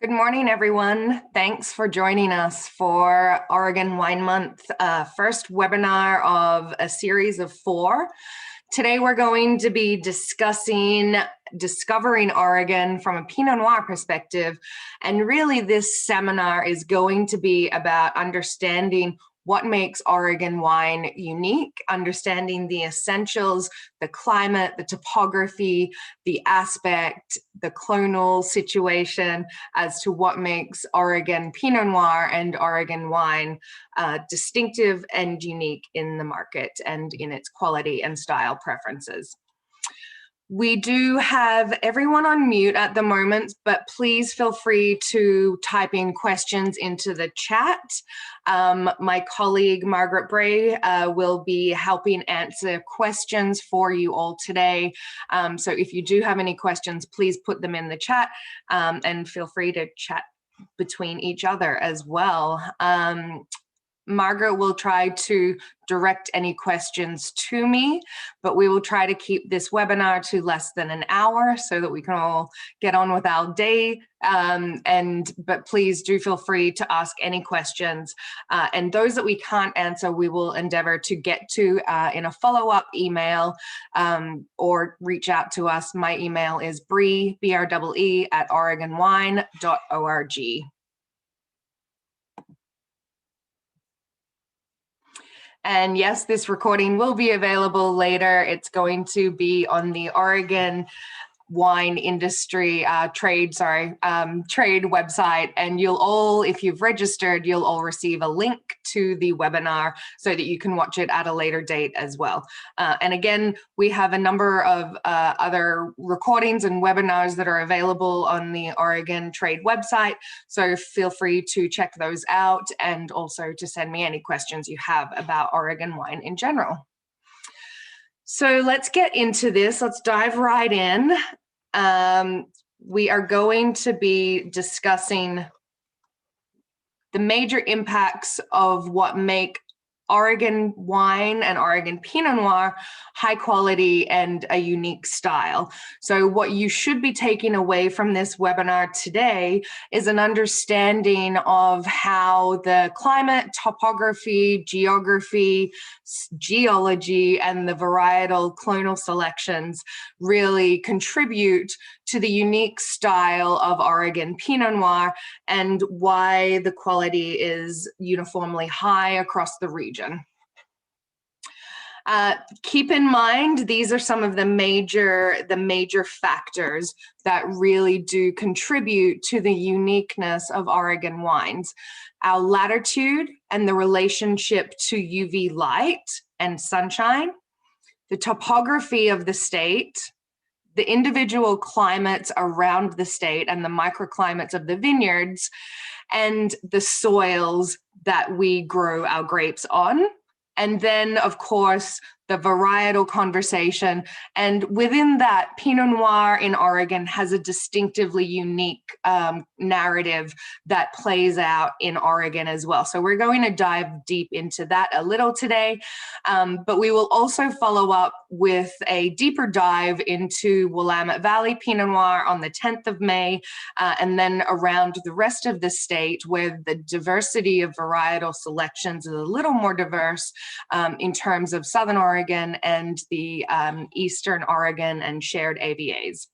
Good morning, everyone. Thanks for joining us for Oregon Wine Month, first webinar of a series of 4. Today, we're going to be discussing discovering Oregon from a Pinot Noir perspective. And really, this seminar is going to be about understanding what makes Oregon wine unique, understanding the essentials, the climate, the topography, the aspect, the clonal situation as to what makes Oregon Pinot Noir and Oregon wine distinctive and unique in the market and in its quality and style preferences. We do have everyone on mute at the moment, but please feel free to type in questions into the chat. My colleague, Margaret Bree, will be helping answer questions for you all today. So if you do have any questions, please put them in the chat and feel free to chat between each other as well. Margaret will try to direct any questions to me, but we will try to keep this webinar to less than an hour so that we can all get on with our day. But please do feel free to ask any questions. And those that we can't answer, we will endeavor to get to in a follow-up email or reach out to us. My email is Bree, B-R-E-E, @oregonwine.org. And yes, this recording will be available later. It's going to be on the Oregon wine industry trade website, and you'll all, if you've registered, you'll all receive a link to the webinar so that you can watch it at a later date as well. And again, we have a number of other recordings and webinars that are available on the Oregon Trade website, so feel free to check those out and also to send me any questions you have about Oregon wine in general. So let's get into this. Let's dive right in. We are going to be discussing the major impacts of what make Oregon wine and Oregon Pinot Noir high quality and a unique style. So what you should be taking away from this webinar today is an understanding of how the climate, topography, geography, geology, and the varietal clonal selections really contribute to the unique style of Oregon Pinot Noir and why the quality is uniformly high across the region. Keep in mind, these are some of the major factors that really do contribute to the uniqueness of Oregon wines. Our latitude and the relationship to UV light and sunshine, the topography of the state, the individual climates around the state and the microclimates of the vineyards, and the soils that we grow our grapes on. And then, of course, the varietal conversation. And within that, Pinot Noir in Oregon has a distinctively unique narrative that plays out in Oregon as well. So we're going to dive deep into that a little today, but we will also follow up with a deeper dive into Willamette Valley Pinot Noir on the 10th of May, and then around the rest of the state where the diversity of varietal selections is a little more diverse in terms of Southern Oregon and the Eastern Oregon and shared AVAs.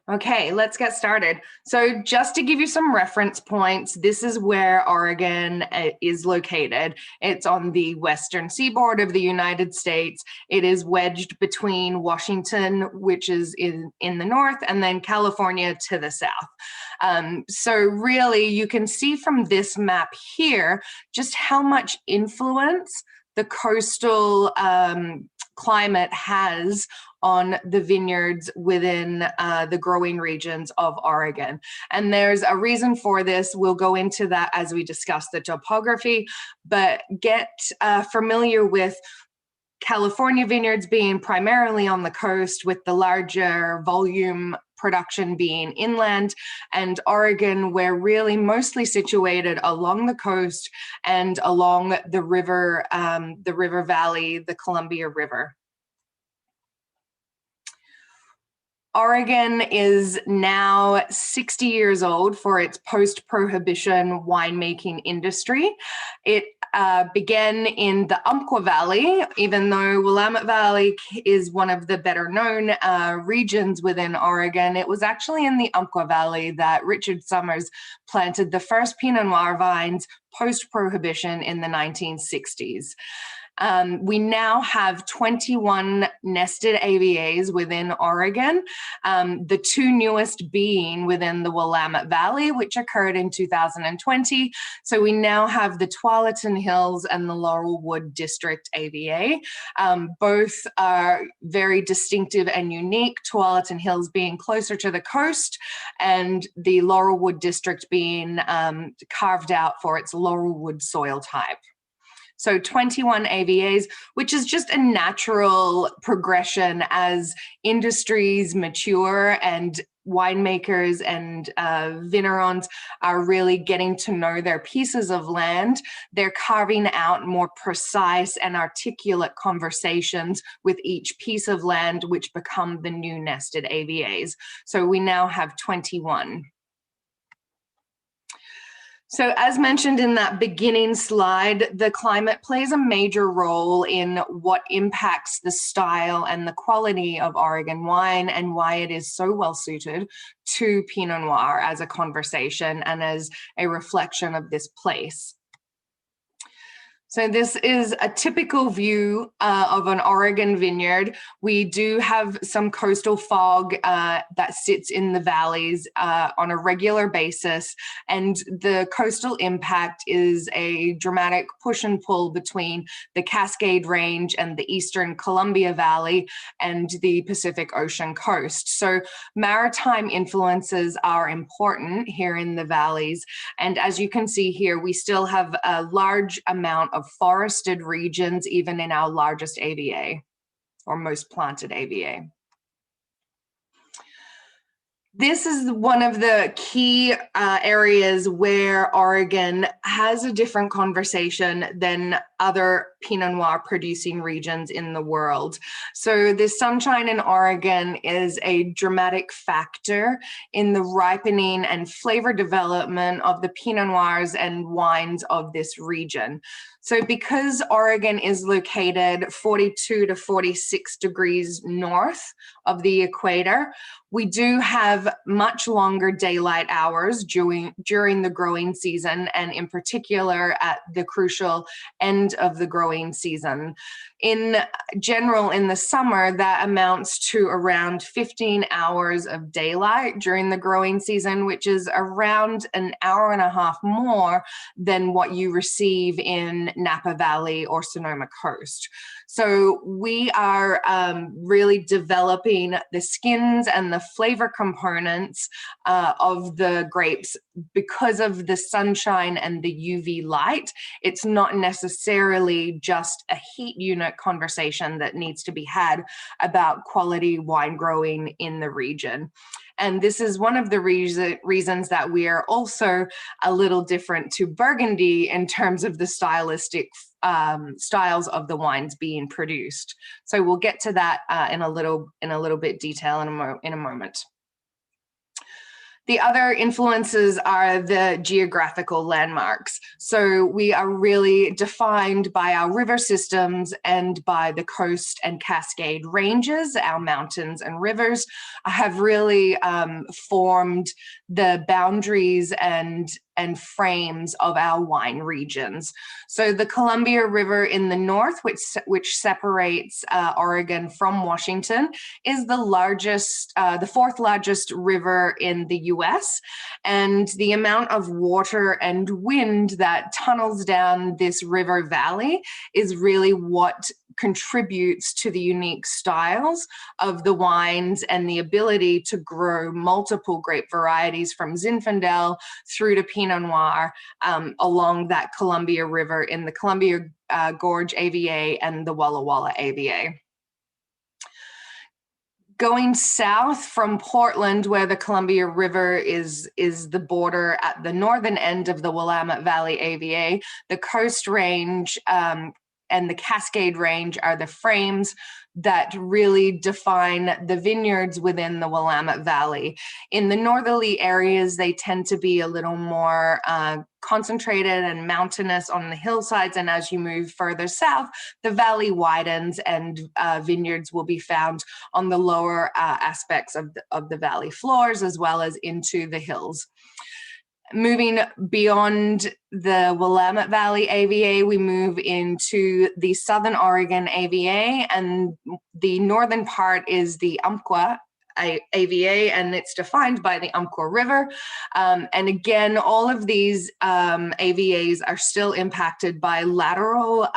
Okay, let's get started. So just to give you some reference points, this is where Oregon is located. It's on the western seaboard of the United States. It is wedged between Washington, which is in the north, and then California to the south. So really, you can see from this map here just how much influence the coastal climate has on the vineyards within the growing regions of Oregon. And there's a reason for this. We'll go into that as we discuss the topography, but get familiar with California vineyards being primarily on the coast with the larger volume production being inland, and Oregon, we're really mostly situated along the coast and along the river valley, the Columbia River. Oregon is now 60 years old for its post-prohibition winemaking industry. It began in the Umpqua Valley, even though Willamette Valley is one of the better known regions within Oregon. It was actually in the Umpqua Valley that Richard Summers planted the first Pinot Noir vines post-prohibition in the 1960s. We now have 21 nested AVAs within Oregon, the two newest being within the Willamette Valley, which occurred in 2020. So we now have the Tualatin Hills and the Laurelwood District AVA. Both are very distinctive and unique, Tualatin Hills being closer to the coast and the Laurelwood District being carved out for its Laurelwood soil type. So 21 AVAs, which is just a natural progression as industries mature and winemakers and vignerons are really getting to know their pieces of land. They're carving out more precise and articulate conversations with each piece of land, which become the new nested AVAs. So we now have 21. So as mentioned in that beginning slide, the climate plays a major role in what impacts the style and the quality of Oregon wine and why it is so well suited to Pinot Noir as a conversation and as a reflection of this place. So this is a typical view of an Oregon vineyard. We do have some coastal fog that sits in the valleys on a regular basis, and the coastal impact is a dramatic push and pull between the Cascade Range and the eastern Columbia Valley and the Pacific Ocean coast. So maritime influences are important here in the valleys, and as you can see here, we still have a large amount of forested regions, even in our largest AVA or most planted AVA. This is one of the key areas where Oregon has a different conversation than other Pinot Noir producing regions in the world. So the sunshine in Oregon is a dramatic factor in the ripening and flavor development of the Pinot Noirs and wines of this region. So because Oregon is located 42 to 46 degrees north of the equator, we do have much longer daylight hours during the growing season, and in particular at the crucial end of the growing season. In general, in the summer, that amounts to around 15 hours of daylight during the growing season, which is around an hour and a half more than what you receive in Napa Valley or Sonoma Coast. So we are really developing the skins and the flavor components of the grapes because of the sunshine and the UV light. It's not necessarily just a heat unit conversation that needs to be had about quality wine growing in the region. And this is one of the reasons that we are also a little different to Burgundy in terms of the stylistic styles of the wines being produced. So we'll get to that in a little bit detail in a moment. The other influences are the geographical landmarks. So we are really defined by our river systems and by the coast and Cascade ranges. Our mountains and rivers have really formed the boundaries and frames of our wine regions. So the Columbia River in the north, which separates Oregon from Washington, is the fourth largest river in the US. And the amount of water and wind that tunnels down this river valley is really what contributes to the unique styles of the wines and the ability to grow multiple grape varieties from Zinfandel through to Pinot Noir along that Columbia River in the Columbia Gorge AVA and the Walla AVA. Going south from Portland, where the Columbia River is the border at the northern end of the Willamette Valley AVA, the Coast Range and the Cascade Range are the frames that really define the vineyards within the Willamette Valley. In the northerly areas, they tend to be a little more concentrated and mountainous on the hillsides, and as you move further south, the valley widens and vineyards will be found on the lower aspects of the valley floors as well as into the hills. Moving beyond the Willamette Valley AVA, we move into the Southern Oregon AVA, and the northern part is the Umpqua AVA, and it's defined by the Umpqua River. And again, all of these AVAs are still impacted by lateral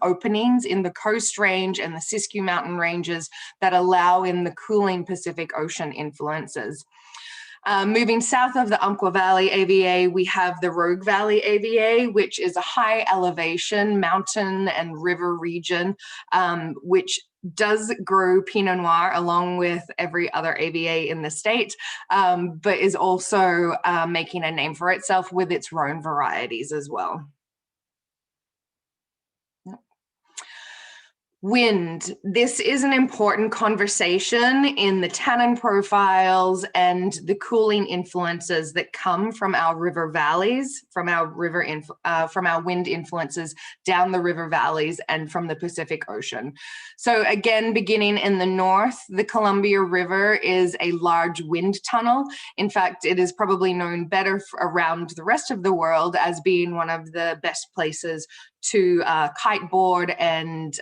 openings in the Coast Range and the Siskiyou Mountain Ranges that allow in the cooling Pacific Ocean influences. Moving south of the Umpqua Valley AVA, we have the Rogue Valley AVA, which is a high elevation mountain and river region, which does grow Pinot Noir along with every other AVA in the state, but is also making a name for itself with its Rhone varieties as well. Wind. This is an important conversation in the tannin profiles and the cooling influences that come from our river valleys, from our wind influences down the river valleys and from the Pacific Ocean. So again, beginning in the north, the Columbia River is a large wind tunnel. In fact, it is probably known better around the rest of the world as being one of the best places to kiteboard and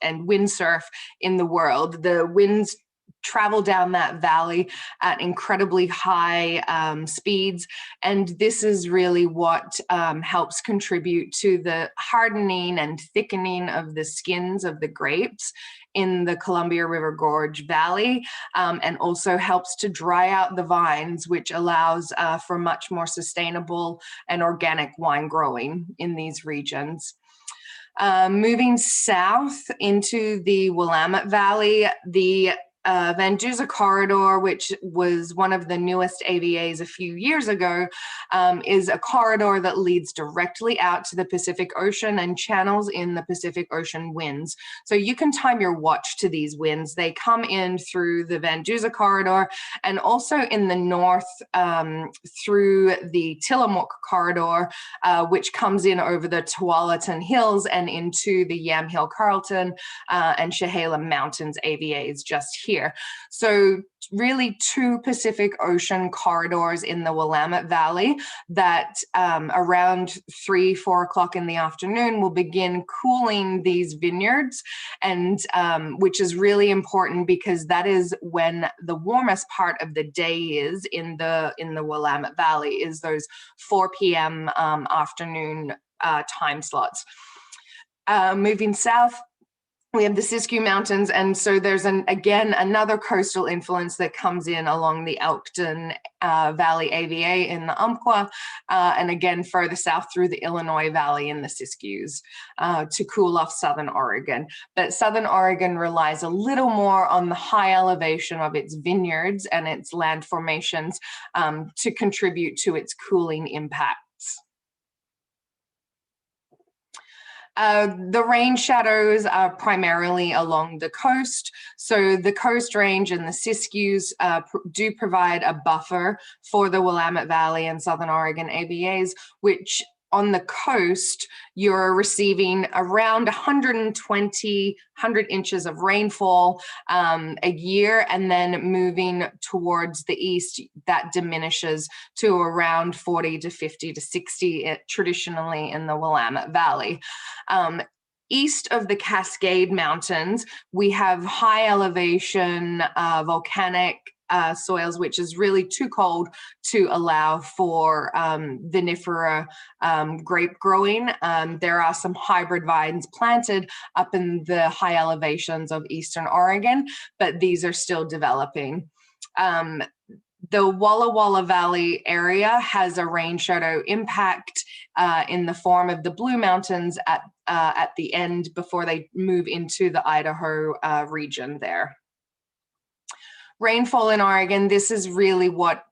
windsurf in the world. The winds travel down that valley at incredibly high speeds, and this is really what helps contribute to the hardening and thickening of the skins of the grapes in the Columbia River Gorge Valley, and also helps to dry out the vines, which allows for much more sustainable and organic wine growing in these regions. Moving south into the Willamette Valley, the Van Duzer corridor, which was one of the newest AVAs a few years ago, is a corridor that leads directly out to the Pacific Ocean and channels in the Pacific Ocean winds. So you can time your watch to these winds. They come in through the Van Duzer corridor and also in the north through the Tillamook corridor, which comes in over the Tualatin Hills and into the Yamhill Carlton and Chehalem Mountains AVAs just here. So really two Pacific Ocean corridors in the Willamette Valley that around 3-4 o'clock in the afternoon will begin cooling these vineyards, and which is really important because that is when the warmest part of the day is in the Willamette Valley, is those 4 p.m. Afternoon time slots. Moving south, we have the Siskiyou Mountains, and so there's again another coastal influence that comes in along the Elkton Valley AVA in the Umpqua, and again further south through the Illinois Valley in the Siskiyous to cool off Southern Oregon. But Southern Oregon relies a little more on the high elevation of its vineyards and its land formations to contribute to its cooling impacts. The rain shadows are primarily along the coast. So the Coast Range and the Siskiyous do provide a buffer for the Willamette Valley and Southern Oregon AVAs, which on the coast, you're receiving around 100 inches of rainfall a year, and then moving towards the east, that diminishes to around 40 to 50 to 60 traditionally in the Willamette Valley. East of the Cascade Mountains, we have high elevation volcanic soils, which is really too cold to allow for vinifera grape growing. There are some hybrid vines planted up in the high elevations of Eastern Oregon, but these are still developing. The Walla Valley area has a rain shadow impact in the form of the Blue Mountains at the end before they move into the Idaho region there. Rainfall in Oregon, this is really what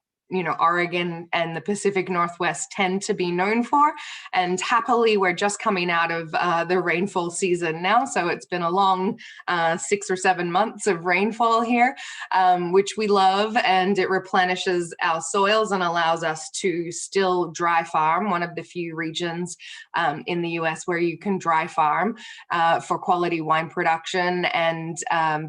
Oregon and the Pacific Northwest tend to be known for. And happily, we're just coming out of the rainfall season now. So it's been a long 6 or 7 months of rainfall here, which we love, and it replenishes our soils and allows us to still dry farm, one of the few regions in the US where you can dry farm for quality wine production. And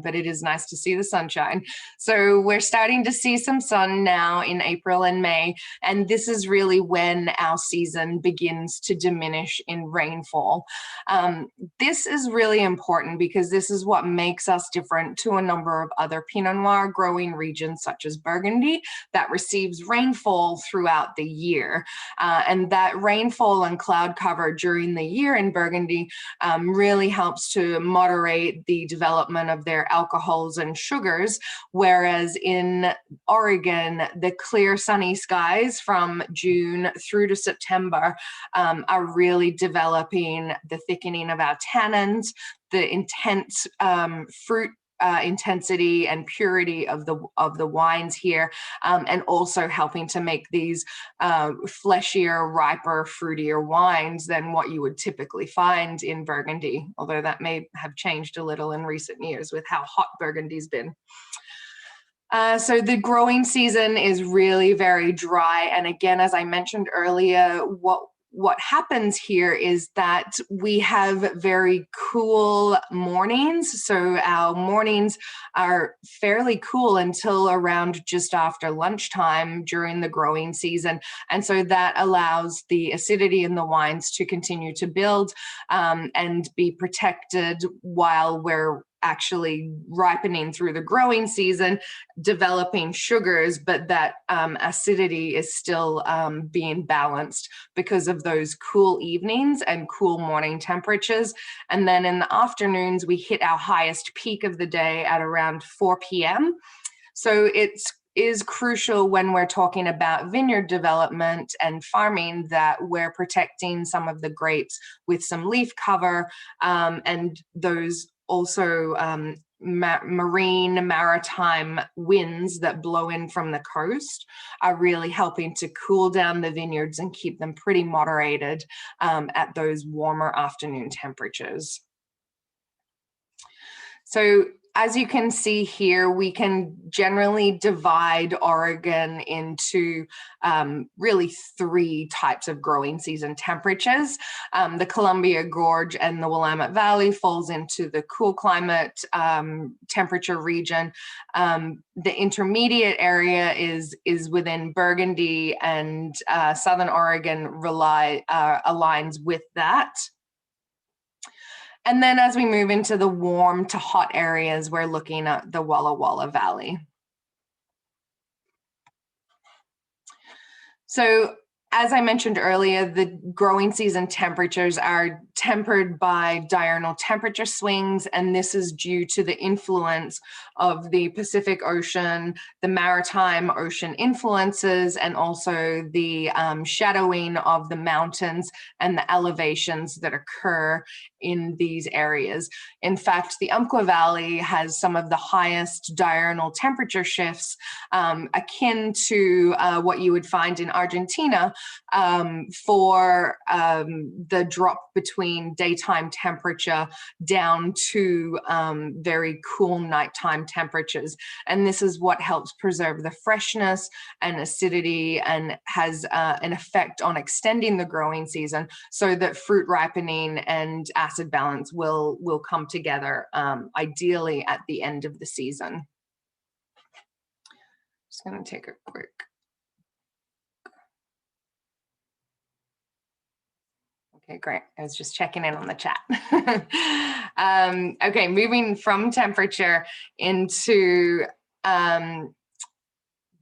but it is nice to see the sunshine. So we're starting to see some sun now in April and May, and this is really when our season begins to diminish in rainfall. This is really important because this is what makes us different to a number of other Pinot Noir growing regions such as Burgundy that receives rainfall throughout the year. And that rainfall and cloud cover during the year in Burgundy really helps to moderate the development of their alcohols and sugars, whereas in Oregon, the clear sunny skies from June through to September are really developing the thickening of our tannins, the intense fruit intensity and purity of the wines here, and also helping to make these fleshier, riper, fruitier wines than what you would typically find in Burgundy, although that may have changed a little in recent years with how hot Burgundy's been. So the growing season is really very dry. And again, as I mentioned earlier, what happens here is that we have very cool mornings. So our mornings are fairly cool until around just after lunchtime during the growing season. And so that allows the acidity in the wines to continue to build and be protected while we're actually ripening through the growing season, developing sugars, but that acidity is still being balanced because of those cool evenings and cool morning temperatures. And then in the afternoons, we hit our highest peak of the day at around 4 p.m. So it is crucial when we're talking about vineyard development and farming that we're protecting some of the grapes with some leaf cover, and those also maritime winds that blow in from the coast are really helping to cool down the vineyards and keep them pretty moderated at those warmer afternoon temperatures. So as you can see here, we can generally divide Oregon into really 3 types of growing season temperatures. The Columbia Gorge and the Willamette Valley falls into the cool climate temperature region. The intermediate area is within Burgundy, and Southern Oregon aligns with that. And then as we move into the warm to hot areas, we're looking at the Walla Valley. So as I mentioned earlier, the growing season temperatures are tempered by diurnal temperature swings, and this is due to the influence of the Pacific Ocean, the maritime ocean influences, and also the shadowing of the mountains and the elevations that occur in these areas. In fact, the Umpqua Valley has some of the highest diurnal temperature shifts, akin to what you would find in Argentina, for the drop between daytime temperature down to very cool nighttime temperatures. And this is what helps preserve the freshness and acidity and has an effect on extending the growing season so that fruit ripening and acid balance will come together ideally at the end of the season. Just going to take a quick. Okay, great. I was just checking in on the chat. Okay, moving from temperature into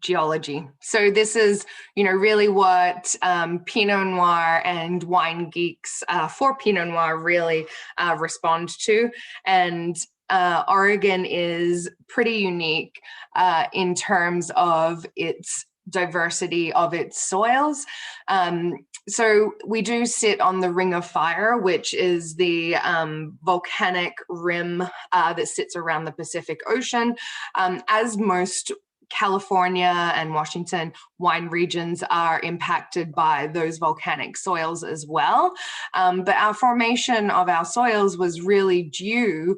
geology. So this is, really what Pinot Noir and wine geeks for Pinot Noir really respond to. And Oregon is pretty unique in terms of its diversity of its soils. So we do sit on the Ring of Fire, which is the volcanic rim that sits around the Pacific Ocean. As most California and Washington wine regions are impacted by those volcanic soils as well. But our formation of our soils was really due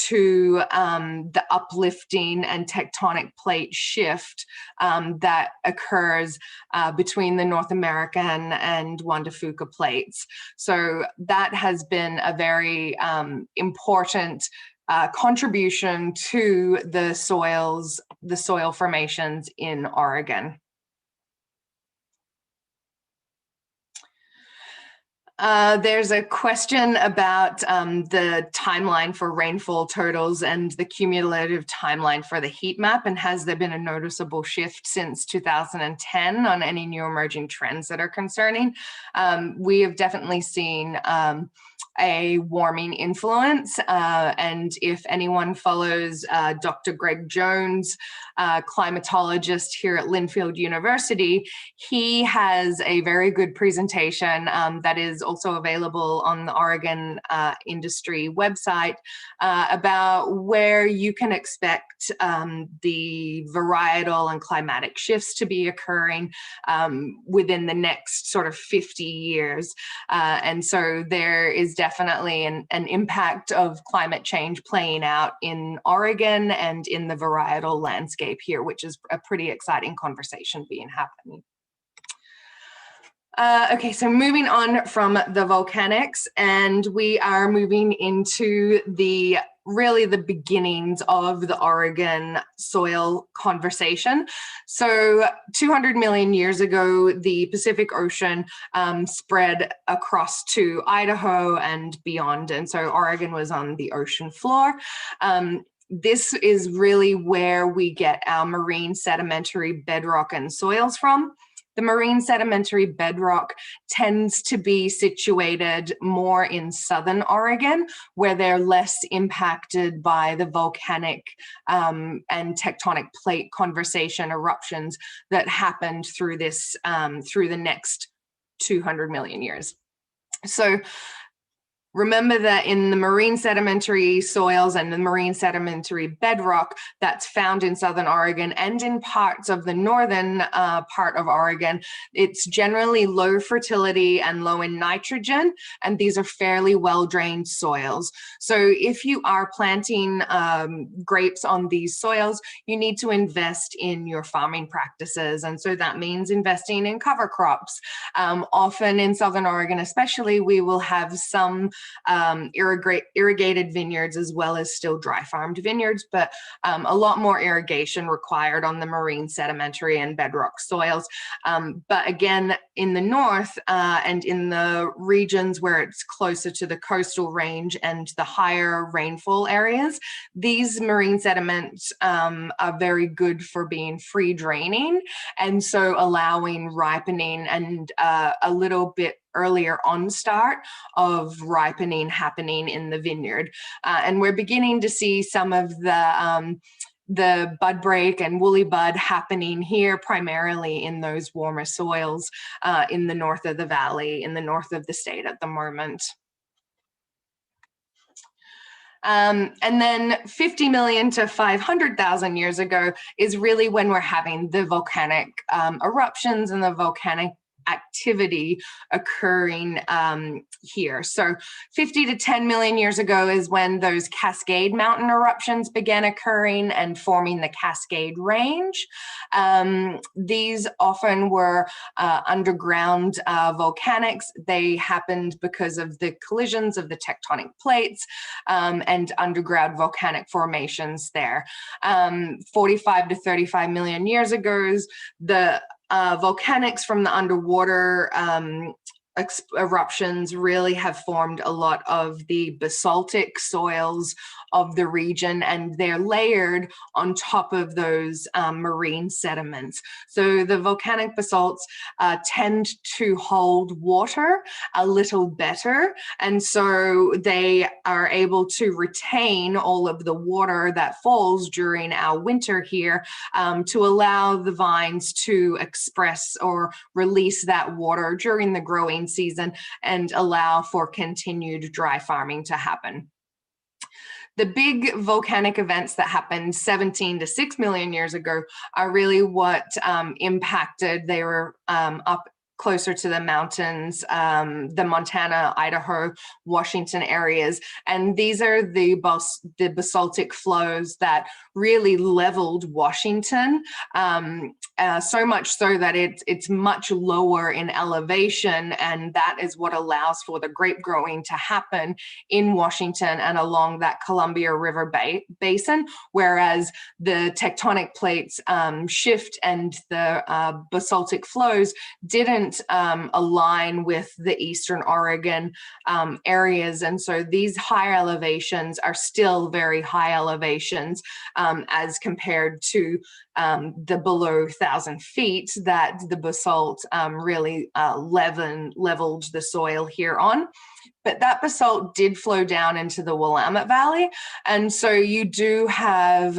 to the uplifting and tectonic plate shift that occurs between the North American and Juan de Fuca plates. So that has been a very important contribution to the soil formations in Oregon. There's a question about the timeline for rainfall totals and the cumulative timeline for the heat map, and has there been a noticeable shift since 2010 on any new emerging trends that are concerning? We have definitely seen a warming influence, and if anyone follows Dr. Greg Jones, climatologist here at Linfield University, he has a very good presentation that is also available on the Oregon industry website about where you can expect the varietal and climatic shifts to be occurring within the next sort of 50 years. And so there is definitely an impact of climate change playing out in Oregon and in the varietal landscape here, which is a pretty exciting conversation happening. Okay, so moving on from the volcanics, and we are moving into really the beginnings of the Oregon soil conversation. So 200 million years ago, the Pacific Ocean spread across to Idaho and beyond. And so Oregon was on the ocean floor. This is really where we get our marine sedimentary bedrock and soils from. The marine sedimentary bedrock tends to be situated more in southern Oregon, where they're less impacted by the volcanic and tectonic plate conversation eruptions that happened through this through the next 200 million years. So remember that in the marine sedimentary soils and the marine sedimentary bedrock that's found in southern Oregon and in parts of the northern part of Oregon, it's generally low fertility and low in nitrogen, and these are fairly well-drained soils. So if you are planting grapes on these soils, you need to invest in your farming practices, and so that means investing in cover crops. Often in southern Oregon especially, we will have some irrigated vineyards as well as still dry farmed vineyards, but a lot more irrigation required on the marine sedimentary and bedrock soils. But again, in the north and in the regions where it's closer to the coastal range and the higher rainfall areas, these marine sediments are very good for being free draining, and so allowing ripening and a little bit earlier onstart of ripening happening in the vineyard. And we're beginning to see some of the bud break and woolly bud happening here, primarily in those warmer soils in the north of the valley, in the north of the state at the moment. And then 50 million to 500,000 years ago is really when we're having the volcanic eruptions and the volcanic activity occurring here. So 50 to 10 million years ago is when those Cascade Mountain eruptions began occurring and forming the Cascade Range. These often were underground volcanics. They happened because of the collisions of the tectonic plates and underground volcanic formations there. 45 to 35 million years ago, the volcanics from the underwater eruptions really have formed a lot of the basaltic soils of the region, and they're layered on top of those marine sediments. So the volcanic basalts tend to hold water a little better, and so they are able to retain all of the water that falls during our winter here to allow the vines to express or release that water during the growing season and allow for continued dry farming to happen. The big volcanic events that happened 17 to 6 million years ago are really what impacted. They were up closer to the mountains, the Montana, Idaho, Washington areas. And these are the basaltic flows that really leveled Washington, so much so that it's much lower in elevation, and that is what allows for the grape growing to happen in Washington and along that Columbia River basin, whereas the tectonic plates shift and the basaltic flows didn't align with the Eastern Oregon areas. And so these higher elevations are still very high elevations as compared to the below 1,000 feet that the basalt really leveled the soil here on. But that basalt did flow down into the Willamette Valley. And so you do have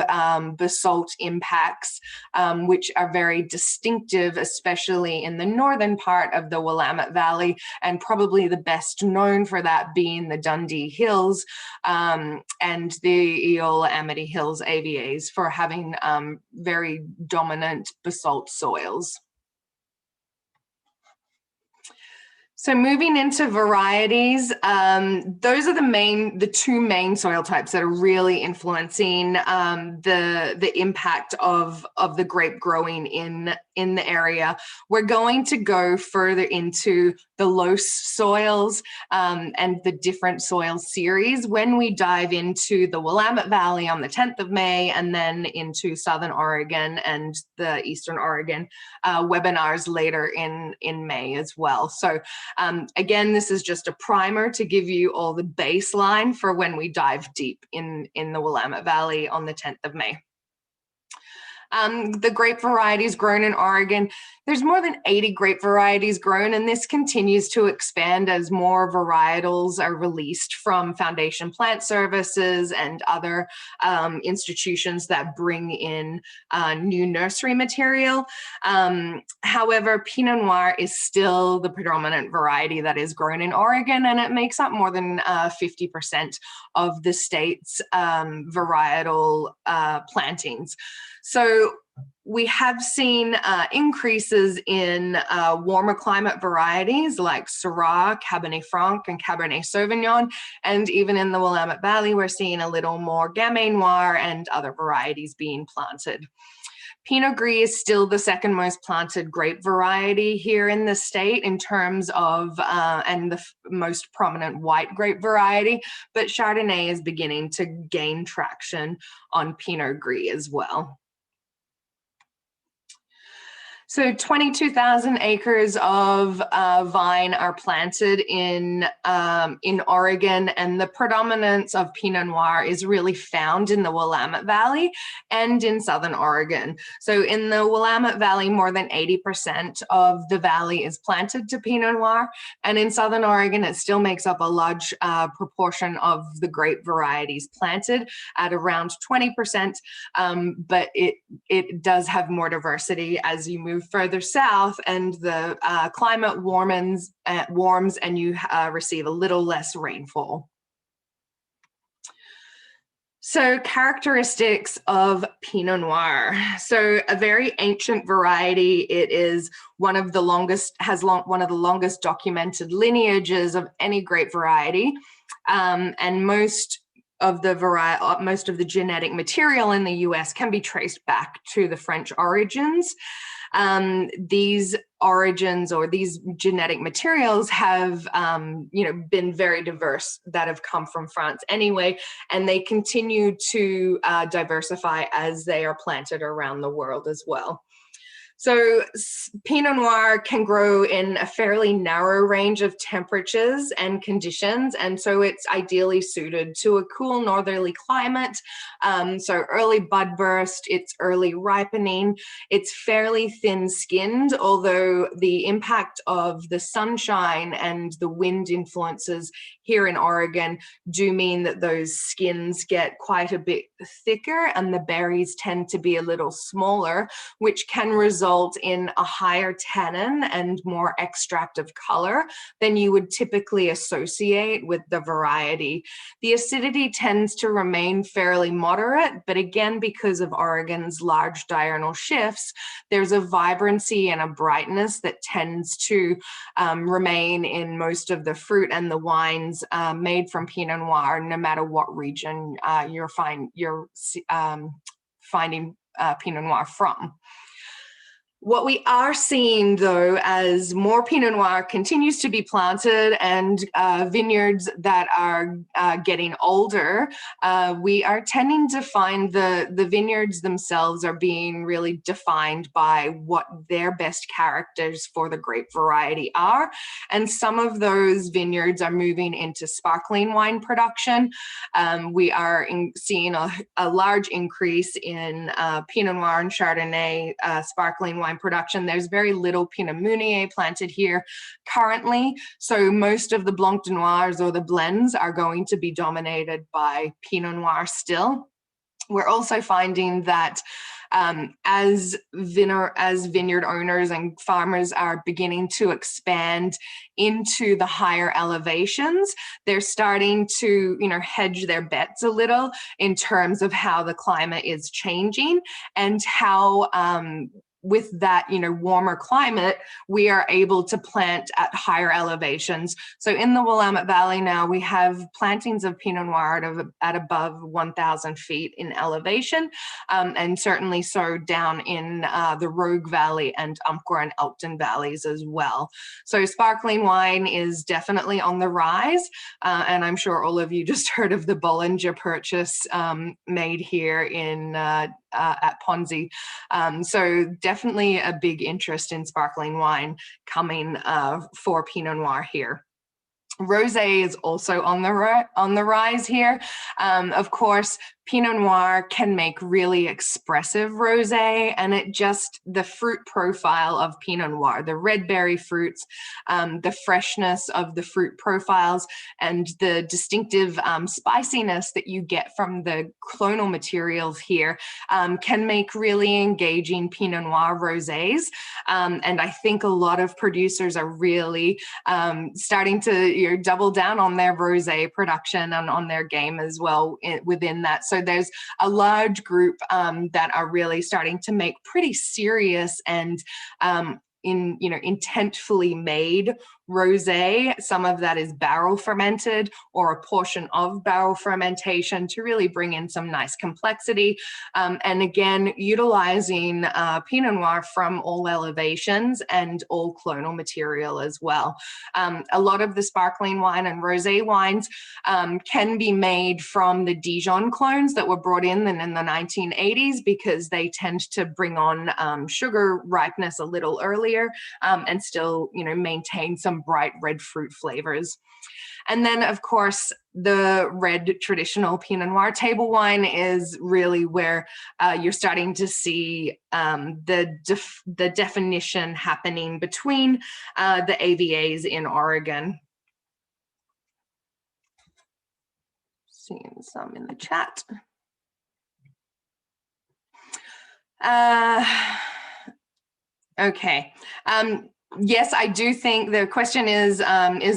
basalt impacts, which are very distinctive, especially in the northern part of the Willamette Valley, and probably the best known for that being the Dundee Hills and the Eola Amity Hills AVAs for having very dominant basalt soils. So moving into varieties, those are the two main soil types that are really influencing the impact of the grape growing in the area. We're going to go further into the loess soils and the different soil series when we dive into the Willamette Valley on the 10th of May, and then into Southern Oregon and the Eastern Oregon webinars later in May as well. So again, this is just a primer to give you all the baseline for when we dive deep in the Willamette Valley on the 10th of May. The grape varieties grown in Oregon, there's more than 80 grape varieties grown, and this continues to expand as more varietals are released from Foundation Plant Services and other institutions that bring in new nursery material. However, Pinot Noir is still the predominant variety that is grown in Oregon, and it makes up more than 50% of the state's varietal plantings. So we have seen increases in warmer climate varieties like Syrah, Cabernet Franc, and Cabernet Sauvignon. And even in the Willamette Valley, we're seeing a little more Gamay Noir and other varieties being planted. Pinot Gris is still the second most planted grape variety here in the state in terms of, and the most prominent white grape variety, but Chardonnay is beginning to gain traction on Pinot Gris as well. So 22,000 acres of vine are planted in Oregon, and the predominance of Pinot Noir is really found in the Willamette Valley and in Southern Oregon. So in the Willamette Valley, more than 80% of the valley is planted to Pinot Noir, and in Southern Oregon, it still makes up a large proportion of the grape varieties planted at around 20%, but it does have more diversity as you move further south and the climate warms and you receive a little less rainfall. So characteristics of Pinot Noir. So a very ancient variety. It is one of the longest, one of the longest documented lineages of any grape variety, and most of the genetic material in the US can be traced back to the French origins. These origins or these genetic materials have been very diverse that have come from France anyway, and they continue to diversify as they are planted around the world as well. So Pinot Noir can grow in a fairly narrow range of temperatures and conditions, and so it's ideally suited to a cool northerly climate. So early bud burst, it's early ripening, it's fairly thin-skinned, although the impact of the sunshine and the wind influences here in Oregon do mean that those skins get quite a bit thicker and the berries tend to be a little smaller, which can result result in a higher tannin and more extractive color than you would typically associate with the variety. The acidity tends to remain fairly moderate, but again, because of Oregon's large diurnal shifts, there's a vibrancy and a brightness that tends to remain in most of the fruit and the wines made from Pinot Noir, no matter what region you're finding Pinot Noir from. What we are seeing, though, as more Pinot Noir continues to be planted and vineyards that are getting older, we are tending to find the vineyards themselves are being really defined by what their best characters for the grape variety are. And some of those vineyards are moving into sparkling wine production. We are seeing a large increase in Pinot Noir and Chardonnay sparkling wine production. There's very little Pinot Meunier planted here currently, so most of the Blanc de Noirs or the blends are going to be dominated by Pinot Noir still. We're also finding that as vineyard owners and farmers are beginning to expand into the higher elevations, they're starting to, hedge their bets a little in terms of how the climate is changing and how with that, warmer climate, we are able to plant at higher elevations. So in the Willamette Valley now, we have plantings of Pinot Noir at above 1,000 feet in elevation, and certainly so down in the Rogue Valley and Umpqua and Elkton valleys as well. So sparkling wine is definitely on the rise, and I'm sure all of you just heard of the Bollinger purchase made here in at Ponzi. So definitely a big interest in sparkling wine coming for Pinot Noir here. Rosé is also on the rise here. Of course, Pinot Noir can make really expressive rosé, and the fruit profile of Pinot Noir, the red berry fruits, the freshness of the fruit profiles, and the distinctive spiciness that you get from the clonal materials here can make really engaging Pinot Noir rosés. And I think a lot of producers are really starting to double down on their rosé production and on their game as well within that. So there's a large group that are really starting to make pretty serious and intentfully made rosé. Some of that is barrel fermented or a portion of barrel fermentation to really bring in some nice complexity. And again, utilizing Pinot Noir from all elevations and all clonal material as well. A lot of the sparkling wine and rosé wines can be made from the Dijon clones that were brought in the 1980s because they tend to bring on sugar ripeness a little earlier and still, maintain some bright red fruit flavors. And then, of course, the red traditional Pinot Noir table wine is really where you're starting to see the definition happening between the AVAs in Oregon. Seeing some in the chat. Okay. Yes, I do think the question is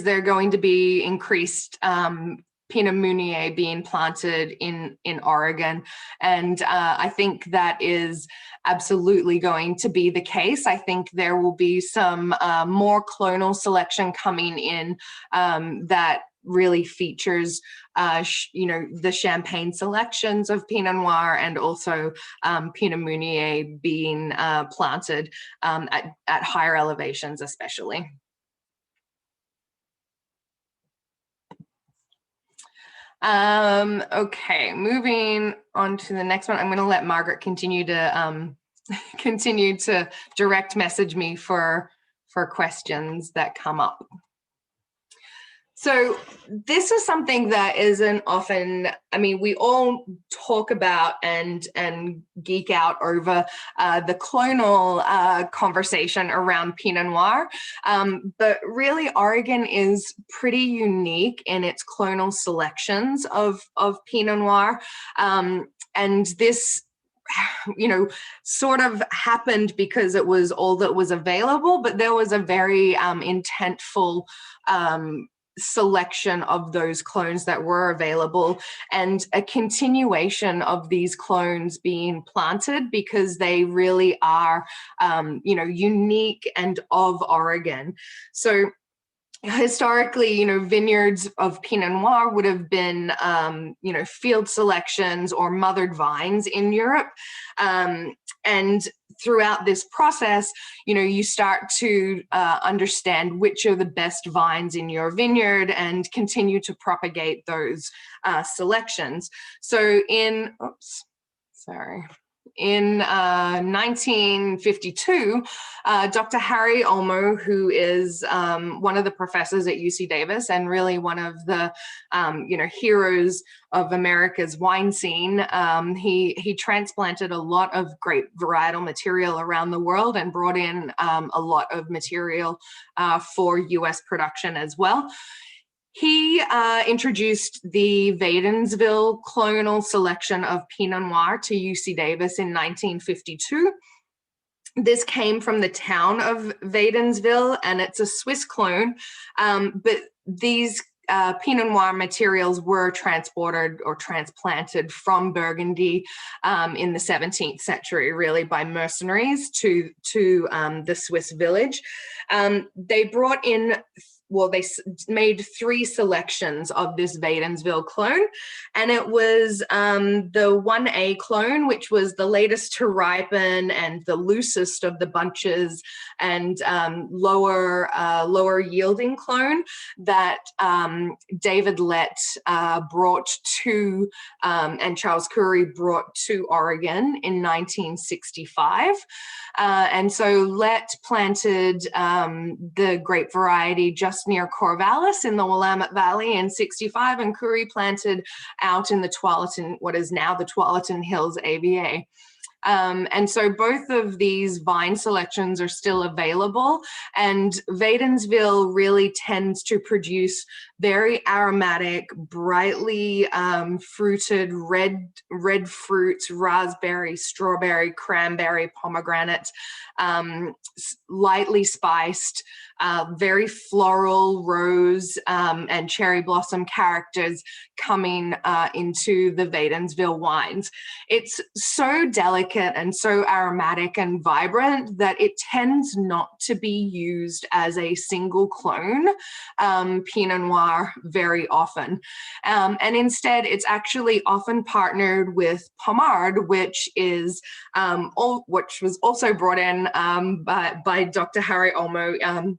there going to be increased Pinot Meunier being planted in Oregon? And I think that is absolutely going to be the case. I think there will be some more clonal selection coming in that really features the champagne selections of Pinot Noir and also Pinot Meunier being planted at higher elevations especially. Okay, moving on to the next one. I'm going to let Margaret continue to direct message me for questions that come up. So this is something that isn't often, we all talk about and geek out over the clonal conversation around Pinot Noir, but really Oregon is pretty unique in its clonal selections of Pinot Noir, and this you know, sort of happened because it was all that was available, but there was a very intentful selection of those clones that were available, and a continuation of these clones being planted because they really are, you know, unique and of Oregon. So historically, you know, vineyards of Pinot Noir would have been, you know, field selections or mothered vines in Europe. And throughout this process, you know, you start to understand which are the best vines in your vineyard and continue to propagate those selections. So in, in 1952, Dr. Harry Olmo, who is one of the professors at UC Davis and really one of the you know, heroes of America's wine scene, he transplanted a lot of grape varietal material around the world and brought in a lot of material for US production as well. He introduced the Wadensville clonal selection of Pinot Noir to UC Davis in 1952. This came from the town of Wadensville, and it's a Swiss clone, but these Pinot Noir materials were transported or transplanted from Burgundy in the 17th century, really by mercenaries to the Swiss village. They brought in, well, they made 3 selections of this Wadensville clone, and it was the 1A clone, which was the latest to ripen and the loosest of the bunches, and lower yielding clone that David Lett brought to, and Charles Currie brought to Oregon in 1965. And so Lett planted the grape variety just near Corvallis in the Willamette Valley in 65, and Currie planted out in the Tualatin, what is now the Tualatin Hills AVA. And so both of these vine selections are still available, and Wadensville really tends to produce very aromatic, brightly fruited red fruits, raspberry, strawberry, cranberry, pomegranate, lightly spiced, very floral, rose, and cherry blossom characters coming into the Wadensville wines. It's so delicate and so aromatic and vibrant that it tends not to be used as a single clone Pinot Noir very often. And instead, it's actually often partnered with Pommard, which is which was also brought in by Dr. Harry Olmo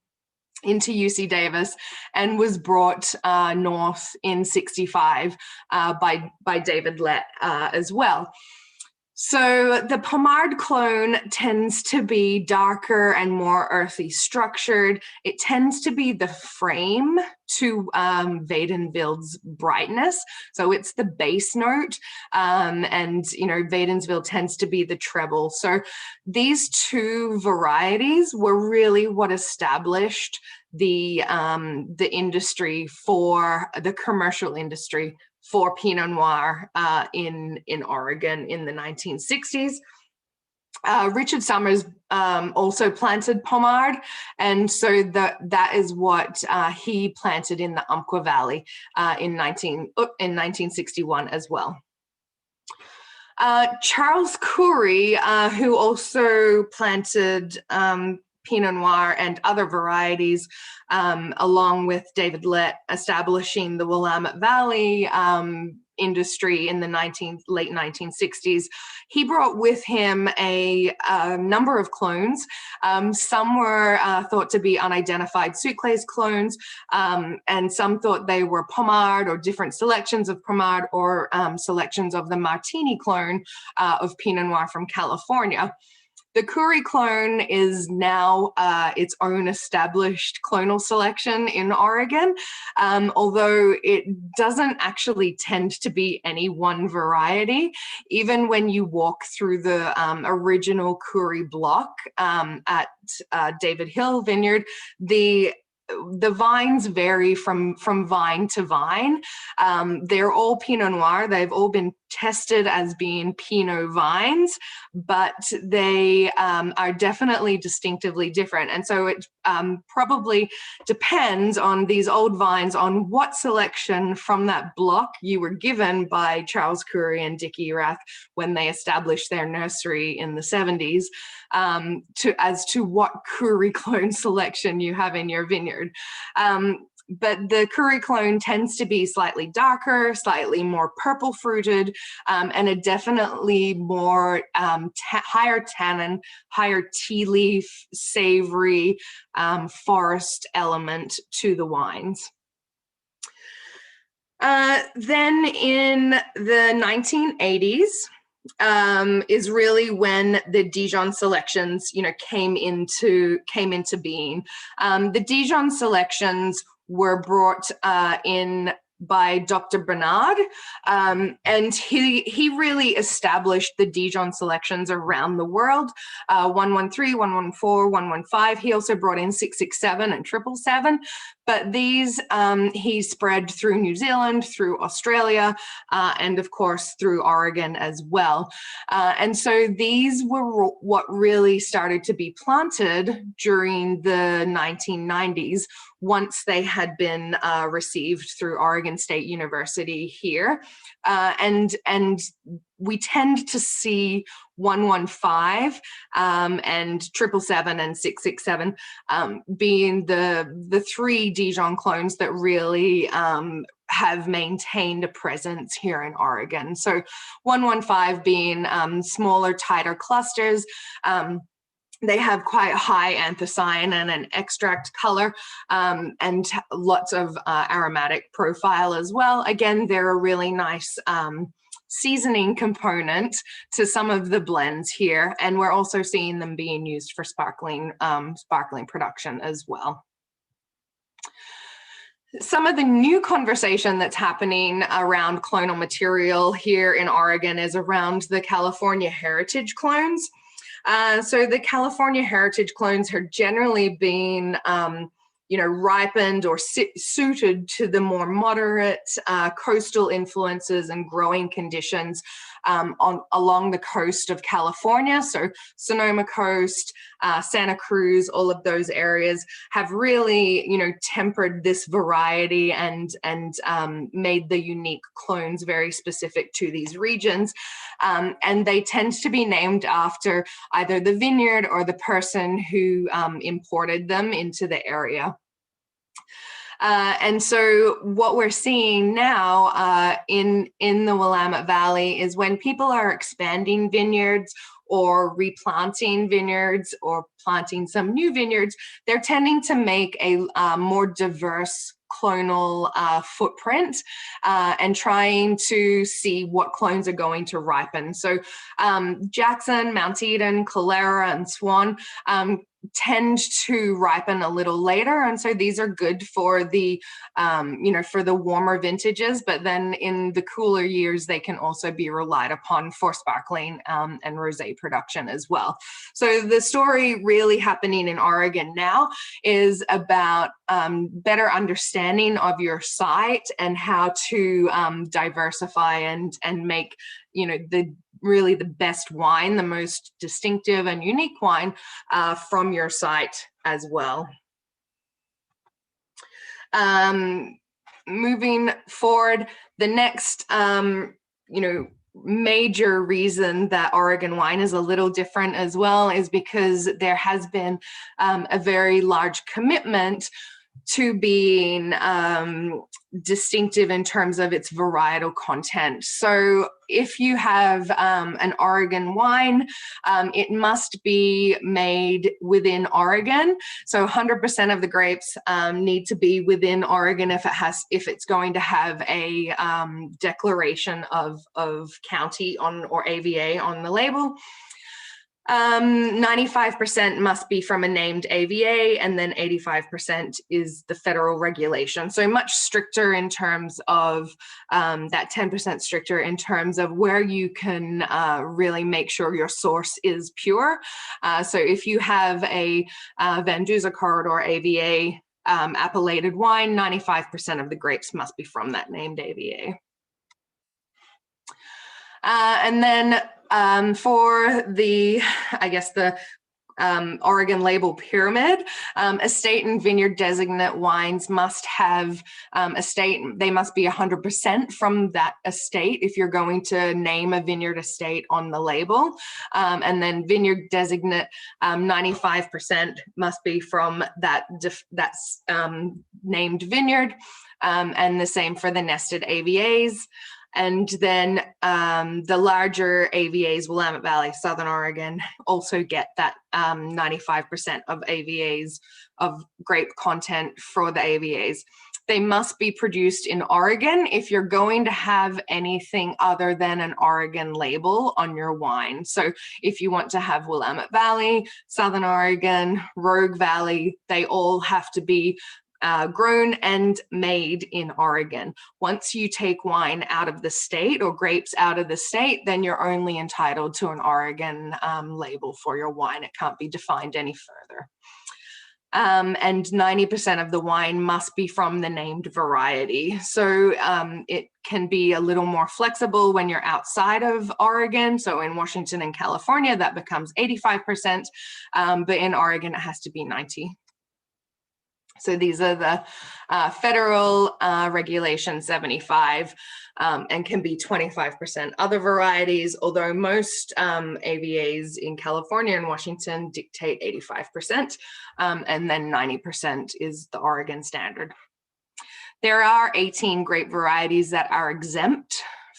into UC Davis, and was brought north in 65 by David Lett as well. So the Pommard clone tends to be darker and more earthy structured. It tends to be the frame to Wadensville's brightness. So it's the bass note, and you know, Wadensville tends to be the treble. So these 2 varieties were really what established the industry for the commercial industry for Pinot Noir in Oregon in the 1960s. Richard Summers also planted Pommard, and so that is what he planted in the Umpqua Valley in 1961 as well. Charles Currie, who also planted Pinot Noir and other varieties, along with David Lett, establishing the Willamette Valley industry in the late 1960s. He brought with him a number of clones. Some were thought to be unidentified Suclés clones, and some thought they were Pommard or different selections of Pommard, or selections of the Martini clone of Pinot Noir from California. The Currie clone is now its own established clonal selection in Oregon, although it doesn't actually tend to be any one variety. Even when you walk through the original Currie block at David Hill Vineyard, the vines vary from vine to vine. They're all Pinot Noir. They've all been tested as being Pinot vines, but they are definitely distinctively different. And so it probably depends on these old vines on what selection from that block you were given by Charles Currie and Dickie Rath when they established their nursery in the 70s, as to what Currie clone selection you have in your vineyard. But the Currie clone tends to be slightly darker, slightly more purple fruited, and a definitely more higher tannin, higher tea leaf, savory forest element to the wines. Then in the 1980s, is really when the Dijon selections, came into being. The Dijon selections were brought in by Dr. Bernard, and he really established the Dijon selections around the world, 113, 114, 115. He also brought in 667 and 777, but these he spread through New Zealand, through Australia, and of course through Oregon as well. And so these were what really started to be planted during the 1990s, once they had been received through Oregon State University here. And we tend to see 115 and 777 and 667 being the three Dijon clones that really have maintained a presence here in Oregon. So 115 being smaller, tighter clusters. They have quite high anthocyanin and extract color, and lots of aromatic profile as well. Again, they're a really nice seasoning component to some of the blends here, and we're also seeing them being used for sparkling production as well. Some of the new conversation that's happening around clonal material here in Oregon is around the California heritage clones. So the California heritage clones are generally being, ripened or suited to the more moderate coastal influences and growing conditions along the coast of California. So Sonoma Coast, Santa Cruz, all of those areas have really, tempered this variety and made the unique clones very specific to these regions. And they tend to be named after either the vineyard or the person who imported them into the area. And so what we're seeing now in the Willamette Valley is when people are expanding vineyards or replanting vineyards or planting some new vineyards, they're tending to make a more diverse clonal footprint and trying to see what clones are going to ripen. So Jackson, Mount Eden, Calera, and Swan tend to ripen a little later, and so these are good for the for the warmer vintages, but then in the cooler years they can also be relied upon for sparkling and rosé production as well. So the story really happening in Oregon now is about better understanding of your site and how to diversify and make really the best wine, the most distinctive and unique wine from your site as well. Moving forward, the next, major reason that Oregon wine is a little different as well is because there has been a very large commitment to being distinctive in terms of its varietal content. So if you have an Oregon wine, it must be made within Oregon. So 100% of the grapes need to be within Oregon if it's going to have a declaration of county or AVA on the label. 95% must be from a named AVA, and then 85% is the federal regulation. So much stricter in terms of that 10% stricter in terms of where you can really make sure your source is pure. So if you have a Van Duzer Corridor AVA appellated wine, 95% of the grapes must be from that named AVA. And then for the, I guess the Oregon label pyramid, estate and vineyard designate wines must have they must be 100% from that estate if you're going to name a vineyard estate on the label. And then vineyard designate 95% must be from that's named vineyard, and the same for the nested AVAs. And then the larger AVAs, Willamette Valley, Southern Oregon, also get that 95% of AVAs of grape content for the AVAs. They must be produced in Oregon if you're going to have anything other than an Oregon label on your wine. So if you want to have Willamette Valley, Southern Oregon, Rogue Valley, they all have to be grown and made in Oregon. Once you take wine out of the state or grapes out of the state, then you're only entitled to an Oregon label for your wine. It can't be defined any further. And 90% of the wine must be from the named variety. So it can be a little more flexible when you're outside of Oregon. So in Washington and California, that becomes 85%, but in Oregon, it has to be 90%. So these are the federal regulation 75 and can be 25% other varieties, although most AVAs in California and Washington dictate 85%, and then 90% is the Oregon standard. There are 18 grape varieties that are exempt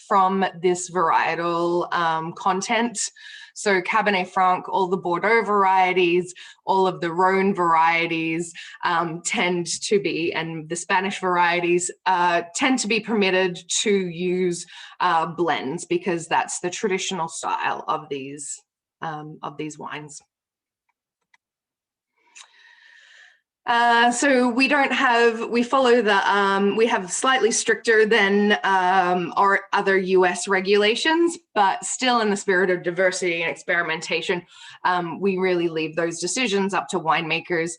from this varietal content. So Cabernet Franc, all the Bordeaux varieties, all of the Rhone varieties tend to be, and the Spanish varieties tend to be permitted to use blends because that's the traditional style of these wines. So we follow the, we have slightly stricter than our other US regulations, but still in the spirit of diversity and experimentation, we really leave those decisions up to winemakers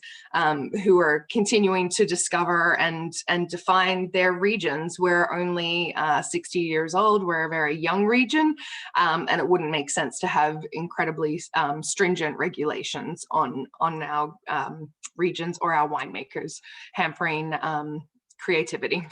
who are continuing to discover and define their regions. We're only 60 years old, we're a very young region, and it wouldn't make sense to have incredibly stringent regulations on our regions or our winemakers, hampering creativity.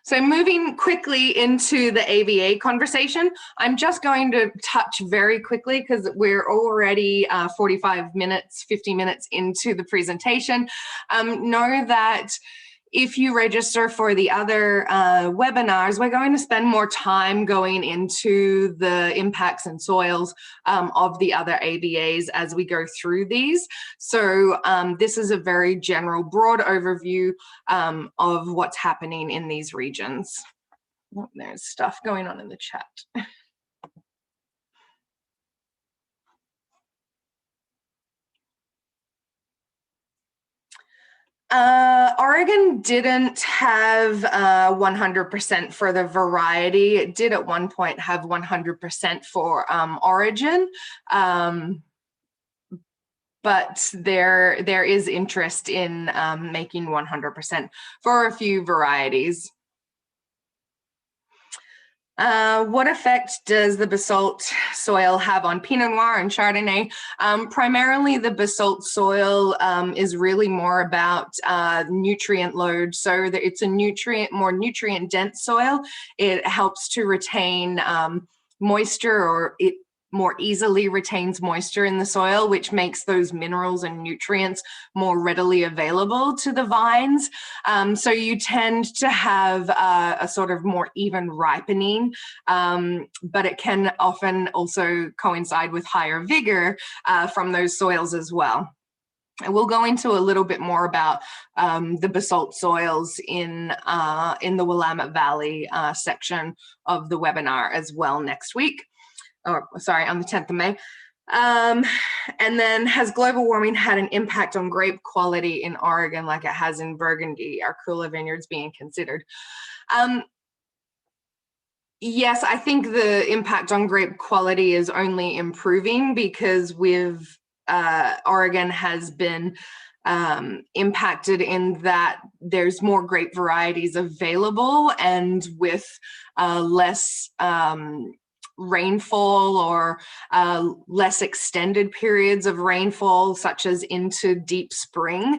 So moving quickly into the AVA conversation, I'm just going to touch very quickly because we're already 45 minutes, 50 minutes into the presentation. Know that if you register for the other webinars, we're going to spend more time going into the impacts and soils of the other AVAs as we go through these. So this is a very general, broad overview of what's happening in these regions. Oh, there's stuff going on in the chat. Oregon didn't have 100% for the variety. It did at one point have 100% for origin, but there is interest in making 100% for a few varieties. What effect does the basalt soil have on Pinot Noir and Chardonnay? Primarily the basalt soil is really more about nutrient load. So that it's a more nutrient dense soil. It helps to retain moisture, or it more easily retains moisture in the soil, which makes those minerals and nutrients more readily available to the vines. So you tend to have a sort of more even ripening, but it can often also coincide with higher vigor from those soils as well. And we'll go into a little bit more about the basalt soils in the Willamette Valley section of the webinar as well next week. Oh, sorry, on the 10th of May. And then, has global warming had an impact on grape quality in Oregon like it has in Burgundy? Are cooler vineyards being considered? Yes, I think the impact on grape quality is only improving because Oregon has been impacted in that there's more grape varieties available, and with less rainfall or less extended periods of rainfall, such as into deep spring,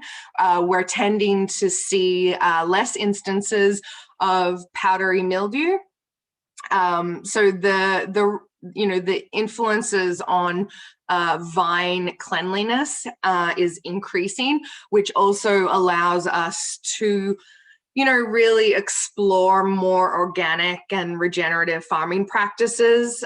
we're tending to see less instances of powdery mildew. So the influences on vine cleanliness is increasing, which also allows us to really explore more organic and regenerative farming practices.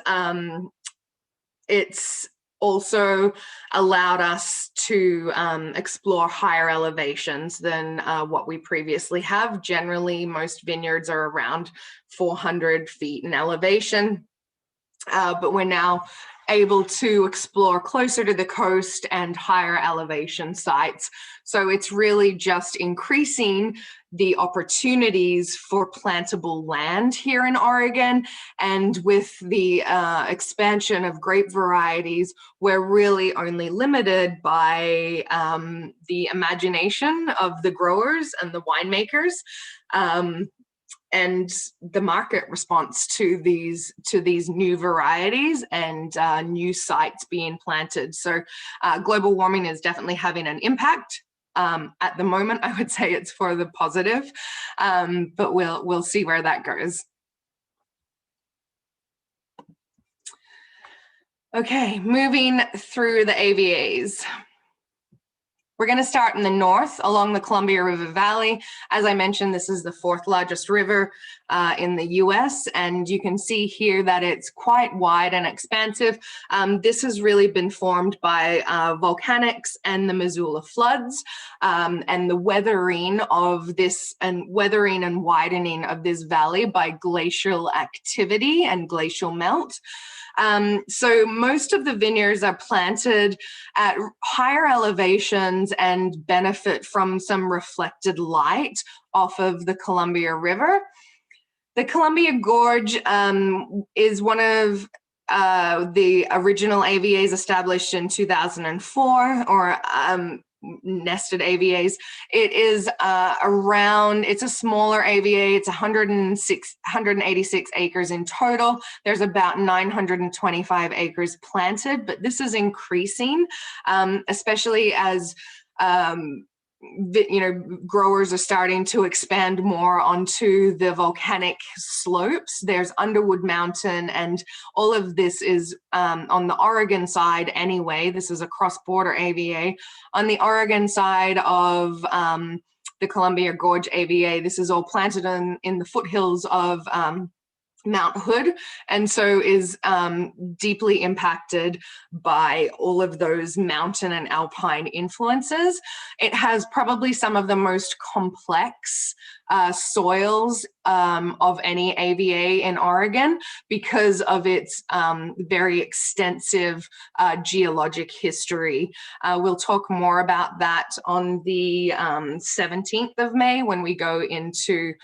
It's also allowed us to explore higher elevations than what we previously have. Generally, most vineyards are around 400 feet in elevation, but we're now able to explore closer to the coast and higher elevation sites. So it's really just increasing the opportunities for plantable land here in Oregon. And with the expansion of grape varieties, we're really only limited by the imagination of the growers and the winemakers. And the market response to these new varieties and new sites being planted. So global warming is definitely having an impact. At the moment, I would say it's for the positive, but we'll see where that goes. Okay, moving through the AVAs. We're going to start in the north along the Columbia River Valley. As I mentioned, this is the fourth largest river in the US, and you can see here that it's quite wide and expansive. This has really been formed by volcanics and the Missoula floods, and the weathering of this, and weathering and widening of this valley by glacial activity and glacial melt. So most of the vineyards are planted at higher elevations and benefit from some reflected light off of the Columbia River. The Columbia Gorge is one of the original AVAs established in 2004, or nested AVAs. It is it's a smaller AVA. It's 186 acres in total. There's about 925 acres planted, but this is increasing, especially as growers are starting to expand more onto the volcanic slopes. There's Underwood Mountain, and all of this is on the Oregon side anyway. This is a cross-border AVA. On the Oregon side of the Columbia Gorge AVA, this is all planted in the foothills of Mount Hood, and so is deeply impacted by all of those mountain and alpine influences. It has probably some of the most complex soils of any AVA in Oregon because of its very extensive geologic history. We'll talk more about that on the 17th of May when we go into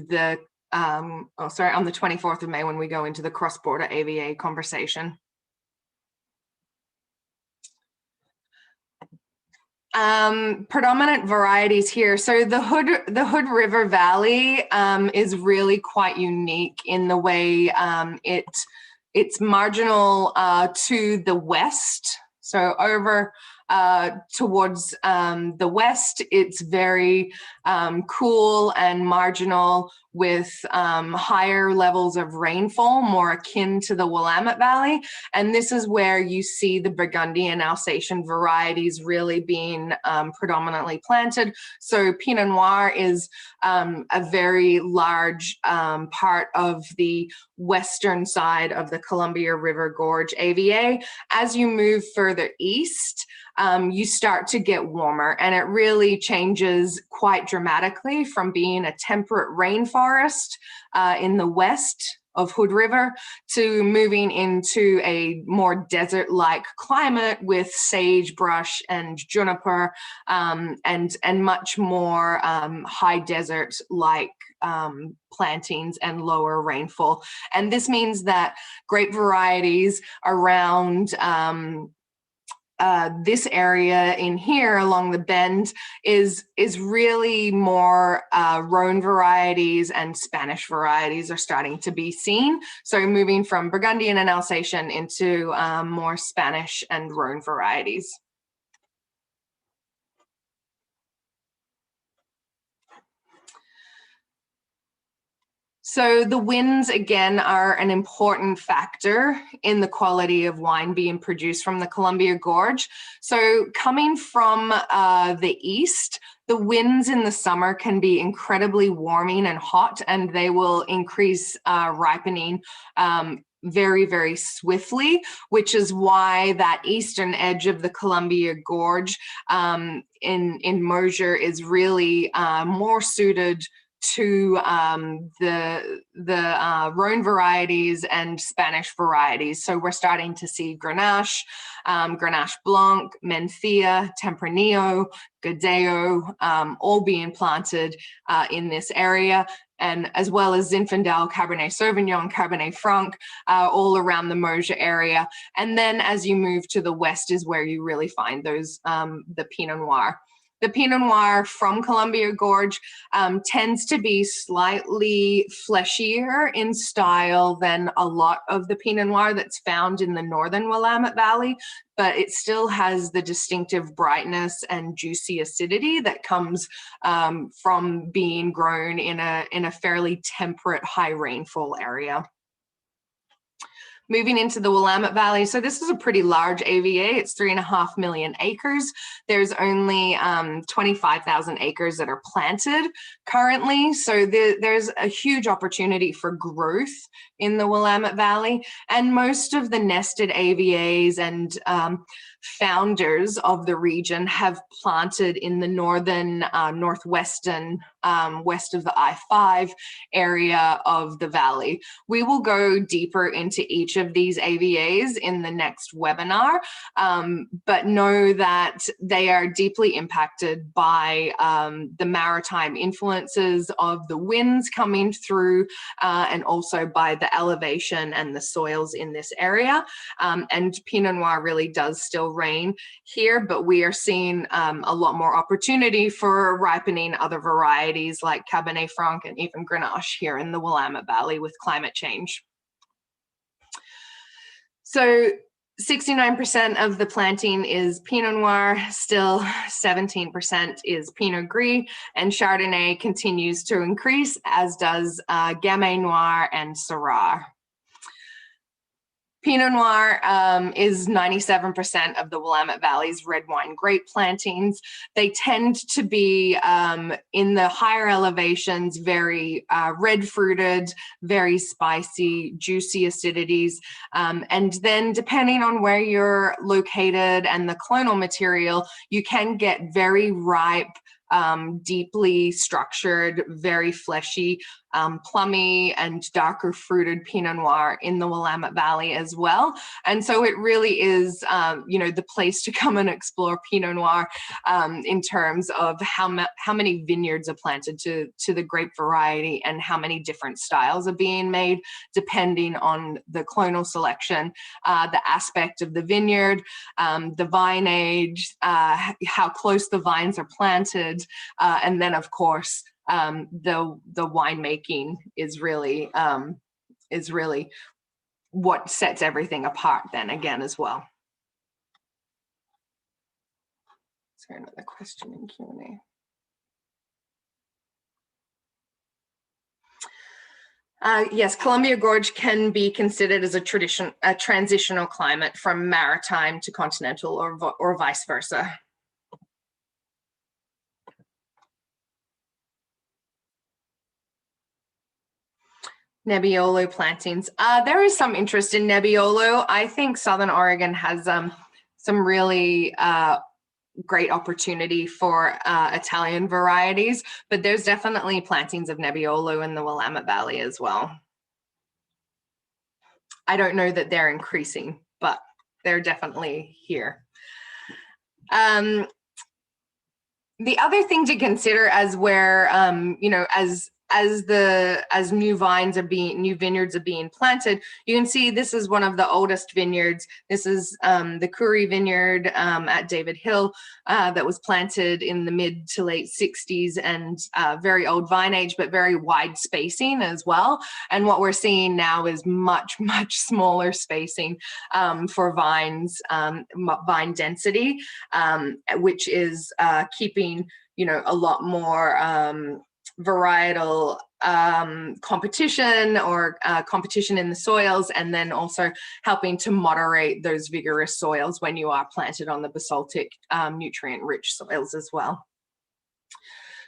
the, on the 24th of May when we go into the cross-border AVA conversation. Predominant varieties here. So the Hood River Valley is really quite unique in the way it's marginal to the west. So over towards the west, it's very cool and marginal with higher levels of rainfall, more akin to the Willamette Valley. And this is where you see the Burgundy and Alsatian varieties really being predominantly planted. So Pinot Noir is a very large part of the western side of the Columbia River Gorge AVA. As you move further east, you start to get warmer, and it really changes quite dramatically from being a temperate rainforest in the west of Hood River to moving into a more desert-like climate with sagebrush and juniper and much more high desert-like plantings and lower rainfall. And this means that grape varieties around this area in here along the bend is really more Rhone varieties and Spanish varieties are starting to be seen. So moving from Burgundian and Alsatian into more Spanish and Rhone varieties. So the winds, again, are an important factor in the quality of wine being produced from the Columbia Gorge. So coming from the east, the winds in the summer can be incredibly warming and hot, and they will increase ripening very, very swiftly, which is why that eastern edge of the Columbia Gorge in Mosier is really more suited to the Rhone varieties and Spanish varieties. So we're starting to see Grenache, Grenache Blanc, Mencia, Tempranillo, Godello, all being planted in this area, and as well as Zinfandel, Cabernet Sauvignon, Cabernet Franc, all around the Mosier area. And then as you move to the west is where you really find those, the Pinot Noir. The Pinot Noir from Columbia Gorge tends to be slightly fleshier in style than a lot of the Pinot Noir that's found in the northern Willamette Valley, but it still has the distinctive brightness and juicy acidity that comes from being grown in a fairly temperate, high rainfall area. Moving into the Willamette Valley, so this is a pretty large AVA. It's 3.5 million acres. There's only 25,000 acres that are planted currently. So there's a huge opportunity for growth in the Willamette Valley. And most of the nested AVAs and founders of the region have planted in the northern, northwestern, west of the I-5 area of the valley. We will go deeper into each of these AVAs in the next webinar, but know that they are deeply impacted by the maritime influences of the winds coming through and also by the elevation and the soils in this area. And Pinot Noir really does still reign here, but we are seeing a lot more opportunity for ripening other varieties like Cabernet Franc and even Grenache here in the Willamette Valley with climate change. So 69% of the planting is Pinot Noir, still 17% is Pinot Gris, and Chardonnay continues to increase, as does Gamay Noir and Syrah. Pinot Noir is 97% of the Willamette Valley's red wine grape plantings. They tend to be in the higher elevations, very red fruited, very spicy, juicy acidities. And then depending on where you're located and the clonal material, you can get very ripe, deeply structured, very fleshy, plummy and darker fruited Pinot Noir in the Willamette Valley as well. And so it really is, you know, the place to come and explore Pinot Noir in terms of how many vineyards are planted to the grape variety and how many different styles are being made depending on the clonal selection, the aspect of the vineyard, the vine age, how close the vines are planted, and then of course the winemaking is really what sets everything apart then again as well. Is there another question in Q&A? Yes, Columbia Gorge can be considered as a transitional climate from maritime to continental or vice versa. Nebbiolo plantings. There is some interest in Nebbiolo. I think Southern Oregon has some really great opportunity for Italian varieties, but there's definitely plantings of Nebbiolo in the Willamette Valley as well. I don't know that they're increasing, but they're definitely here. The other thing to consider as where, you know, as as new vineyards are being planted, you can see this is one of the oldest vineyards. This is the Curry Vineyard at David Hill that was planted in the mid to late 60s, and very old vine age, but very wide spacing as well. And what we're seeing now is much smaller spacing for vines, vine density, which is keeping, you know, a lot more varietal competition or competition in the soils, and then also helping to moderate those vigorous soils when you are planted on the basaltic nutrient-rich soils as well.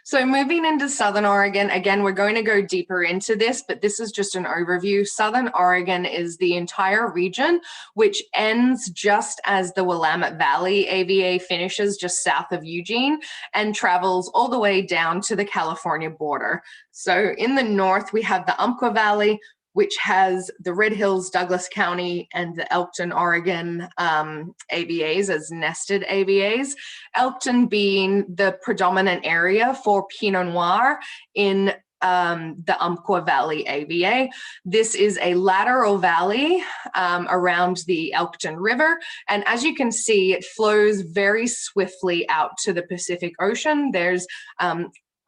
So moving into Southern Oregon, again, we're going to go deeper into this, but this is just an overview. Southern Oregon is the entire region, which ends just as the Willamette Valley AVA finishes just south of Eugene and travels all the way down to the California border. So in the north, we have the Umpqua Valley, which has the Red Hills, Douglas County, and the Elkton, Oregon AVAs as nested AVAs. Elkton being the predominant area for Pinot Noir in the Umpqua Valley AVA. This is a lateral valley around the Elkton River. And as you can see, it flows very swiftly out to the Pacific Ocean. There's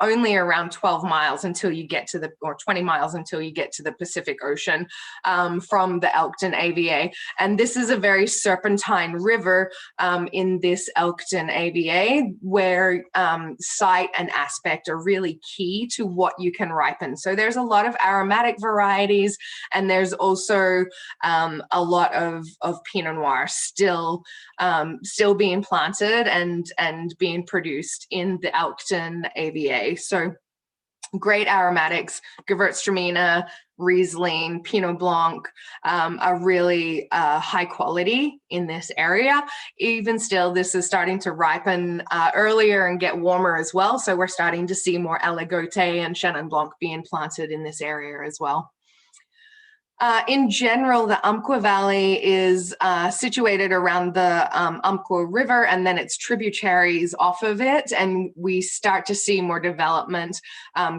only around 12 miles until you get to or 20 miles until you get to the Pacific Ocean from the Elkton AVA. And this is a very serpentine river in this Elkton AVA, where site and aspect are really key to what you can ripen. So there's a lot of aromatic varieties, and there's also a lot of Pinot Noir still being planted and being produced in the Elkton AVA. So great aromatics, Gewürztraminer, Riesling, Pinot Blanc are really high quality in this area. Even still, this is starting to ripen earlier and get warmer as well. So we're starting to see more Aligote and Chenin Blanc being planted in this area as well. In general, the Umpqua Valley is situated around the Umpqua River and then its tributaries off of it, and we start to see more development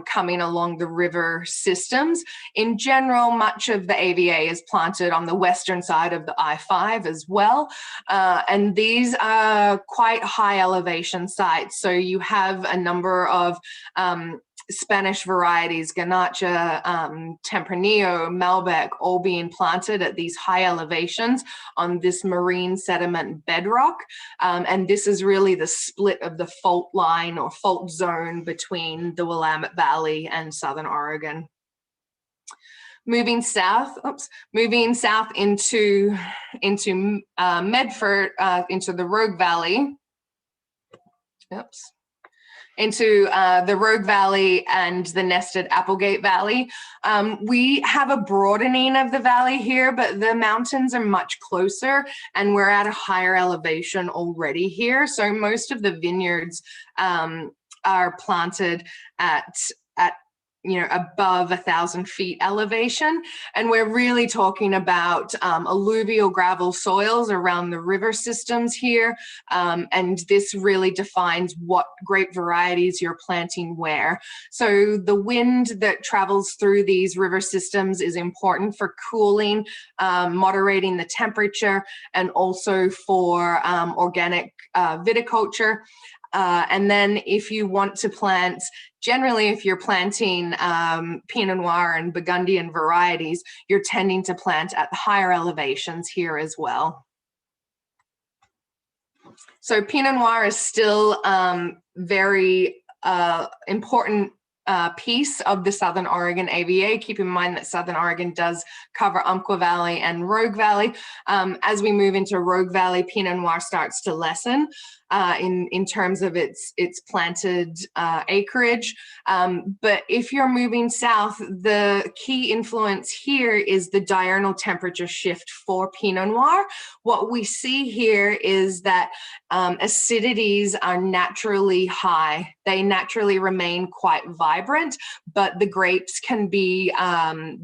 coming along the river systems. In general, much of the AVA is planted on the western side of the I-5 as well, and these are quite high elevation sites. So you have a number of Spanish varieties, Garnacha, Tempranillo, Malbec, all being planted at these high elevations on this marine sediment bedrock. And this is really the split of the fault line or fault zone between the Willamette Valley and Southern Oregon. Moving south into Medford, into the Rogue Valley. Into the Rogue Valley and the nested Applegate Valley. We have a broadening of the valley here, but the mountains are much closer and we're at a higher elevation already here. So most of the vineyards are planted at above 1,000 feet elevation. And we're really talking about alluvial gravel soils around the river systems here. And this really defines what grape varieties you're planting where. So the wind that travels through these river systems is important for cooling, moderating the temperature, and also for organic viticulture. And then if you want to plant, generally if you're planting Pinot Noir and Burgundian varieties, you're tending to plant at higher elevations here as well. So Pinot Noir is still very important piece of the Southern Oregon AVA. Keep in mind that Southern Oregon does cover Umpqua Valley and Rogue Valley. As we move into Rogue Valley, Pinot Noir starts to lessen in terms of its planted acreage. But if you're moving south, the key influence here is the diurnal temperature shift for Pinot Noir. What we see here is that acidities are naturally high. They naturally remain quite vibrant, but the grapes can be,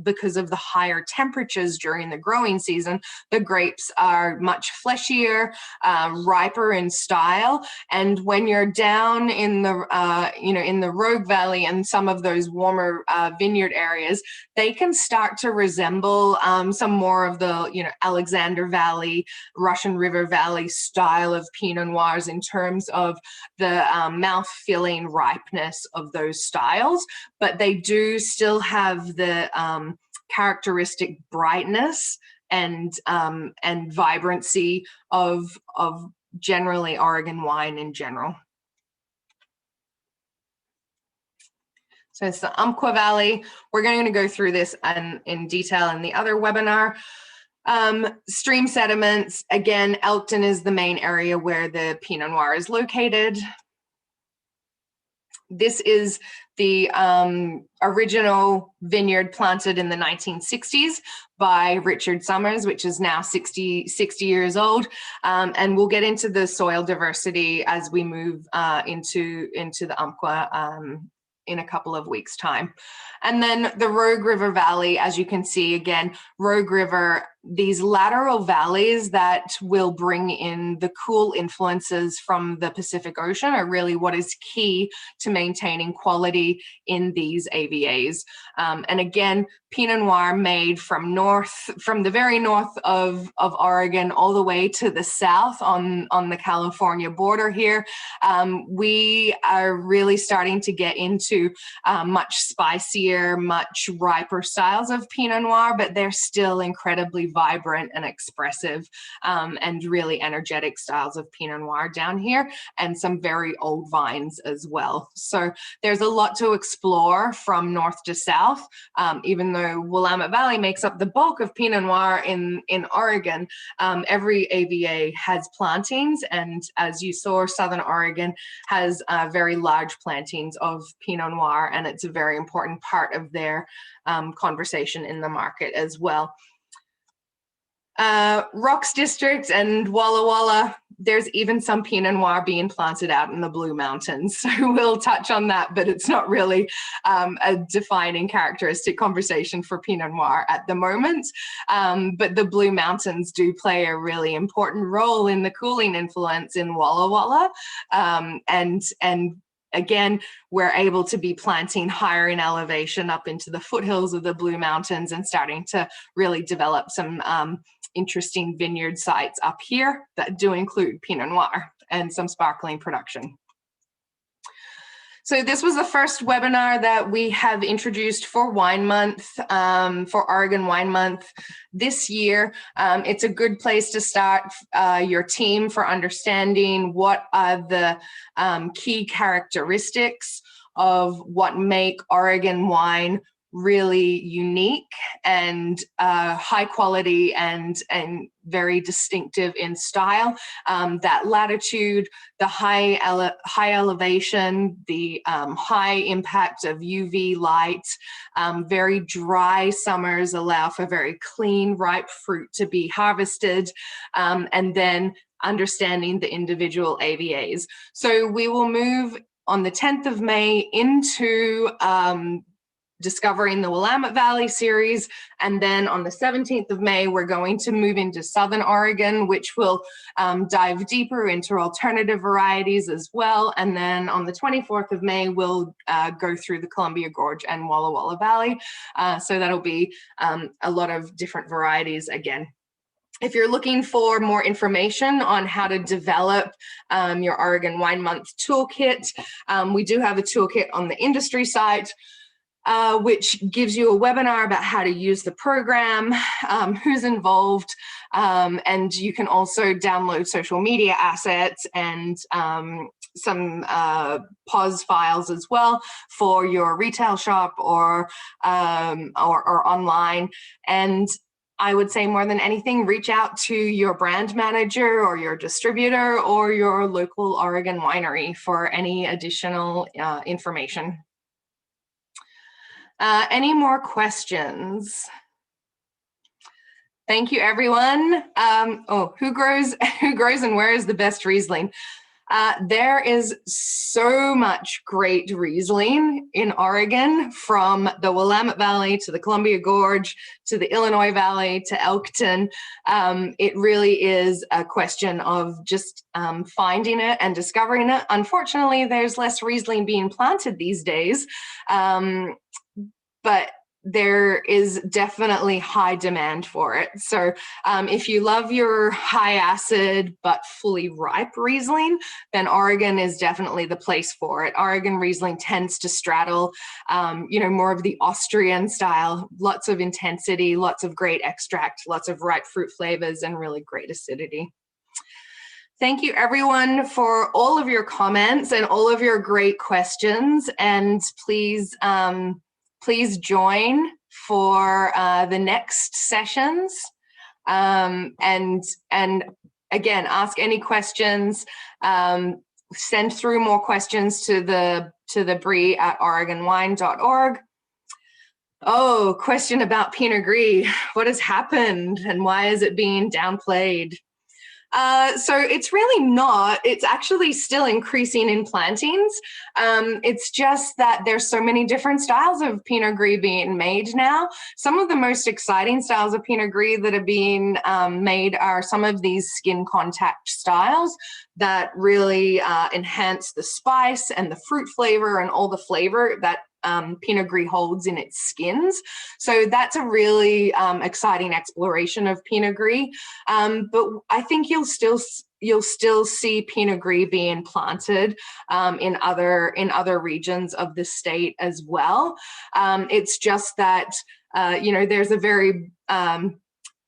because of the higher temperatures during the growing season, the grapes are much fleshier, riper in style. And when you're down in the, in the Rogue Valley and some of those warmer vineyard areas, they can start to resemble some more of the, Alexander Valley, Russian River Valley style of Pinot Noirs in terms of the mouth-filling ripeness of those styles, but they do still have the characteristic brightness and vibrancy of generally Oregon wine in general. So it's the Umpqua Valley. We're going to go through this in detail in the other webinar. Stream sediments, again, Elkton is the main area where the Pinot Noir is located. This is the original vineyard planted in the 1960s by Richard Summers, which is now 60 years old. And we'll get into the soil diversity as we move into the Umpqua in a couple of weeks' time. And then the Rogue River Valley, as you can see, again, Rogue River, these lateral valleys that will bring in the cool influences from the Pacific Ocean are really what is key to maintaining quality in these AVAs. And again, Pinot Noir made from the very north of Oregon all the way to the south on the California border here. We are really starting to get into much spicier, much riper styles of Pinot Noir, but they're still incredibly vibrant and expressive and really energetic styles of Pinot Noir down here, and some very old vines as well. So there's a lot to explore from north to south. Even though Willamette Valley makes up the bulk of Pinot Noir in Oregon, every AVA has plantings, and as you saw, Southern Oregon has very large plantings of Pinot Noir, and it's a very important part of their conversation in the market as well. Rocks District and Walla Walla, there's even some Pinot Noir being planted out in the Blue Mountains. So we'll touch on that, but it's not really a defining characteristic conversation for Pinot Noir at the moment. But the Blue Mountains do play a really important role in the cooling influence in Walla Walla. And again, we're able to be planting higher in elevation up into the foothills of the Blue Mountains and starting to really develop some interesting vineyard sites up here that do include Pinot Noir and some sparkling production. So this was the first webinar that we have introduced for Wine Month, for Oregon Wine Month this year. It's a good place to start your team for understanding what are the key characteristics of what make Oregon wine really unique and high quality and very distinctive in style. That latitude, the high elevation, the high impact of UV light, very dry summers allow for very clean, ripe fruit to be harvested, and then understanding the individual AVAs. So we will move on the 10th of May into discovering the Willamette Valley series, and then on the 17th of May we're going to move into Southern Oregon, which will dive deeper into alternative varieties as well, and then on the 24th of May we'll go through the Columbia Gorge and Walla Walla Valley, so that'll be a lot of different varieties again. If you're looking for more information on how to develop your Oregon Wine Month toolkit, we do have a toolkit on the industry site, which gives you a webinar about how to use the program, who's involved, and you can also download social media assets and some POS files as well for your retail shop or online. And I would say more than anything, reach out to your brand manager or your distributor or your local Oregon winery for any additional information. Any more questions? Thank you, everyone. Who grows and where is the best Riesling? There is so much great Riesling in Oregon, from the Willamette Valley to the Columbia Gorge to the Illinois Valley to Elkton. It really is a question of just finding it and discovering it. Unfortunately, there's less Riesling being planted these days, but there is definitely high demand for it. So if you love your high acid but fully ripe Riesling, then Oregon is definitely the place for it. Oregon Riesling tends to straddle, more of the Austrian style, lots of intensity, lots of great extract, lots of ripe fruit flavors, and really great acidity. Thank you everyone for all of your comments and all of your great questions, and please join for the next sessions, and again, ask any questions. Send through more questions to the Bree at OregonWine.org. Oh, question about Pinot Gris. What has happened and why is it being downplayed? So it's really not. It's actually still increasing in plantings. It's just that there's so many different styles of Pinot Gris being made now. Some of the most exciting styles of Pinot Gris that are being made are some of these skin contact styles that really enhance the spice and the fruit flavor and all the flavor that Pinot Gris holds in its skins. So that's a really exciting exploration of Pinot Gris. But I think you'll still see Pinot Gris being planted in other regions of the state as well. It's just that there's a very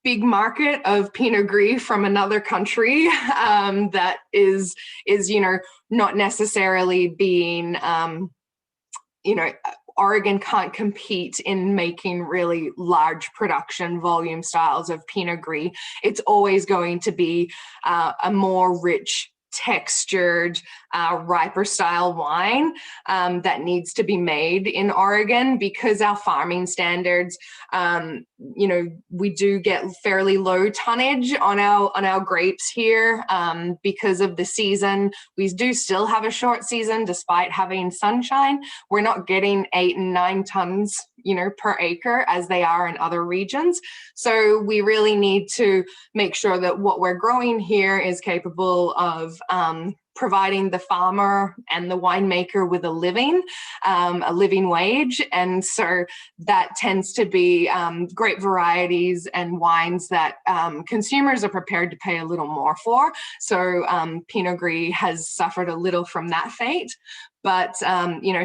big market of Pinot Gris from another country that is not necessarily being Oregon can't compete in making really large production volume styles of Pinot Gris. It's always going to be a more rich, textured, riper style wine that needs to be made in Oregon, because our farming standards, we do get fairly low tonnage on our grapes here because of the season. We do still have a short season despite having sunshine. We're not getting 8 and 9 tons per acre as they are in other regions. So we really need to make sure that what we're growing here is capable of providing the farmer and the winemaker with a living wage. And so that tends to be great varieties and wines that consumers are prepared to pay a little more for. So Pinot Gris has suffered a little from that fate. But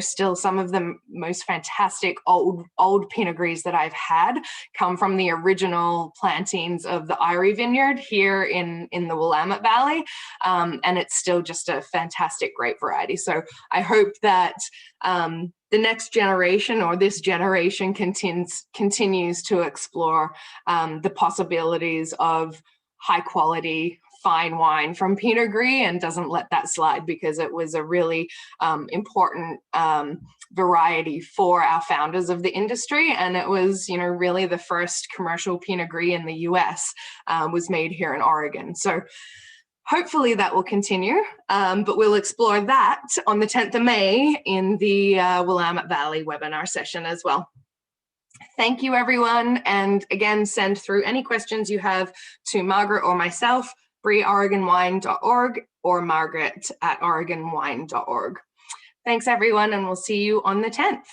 still some of the most fantastic old Pinot Gris that I've had come from the original plantings of the Eyrie Vineyard here in the Willamette Valley, and it's still just a fantastic grape variety. So I hope that the next generation, or this generation, continues to explore the possibilities of high quality fine wine from Pinot Gris and doesn't let that slide, because it was a really important variety for our founders of the industry. And it was, really the first commercial Pinot Gris in the US was made here in Oregon. So hopefully that will continue, but we'll explore that on the 10th of May in the Willamette Valley webinar session as well. Thank you, everyone. And again, send through any questions you have to Margaret or myself, Bree@OregonWine.org, or Margaret@OregonWine.org. Thanks, everyone, and we'll see you on the 10th.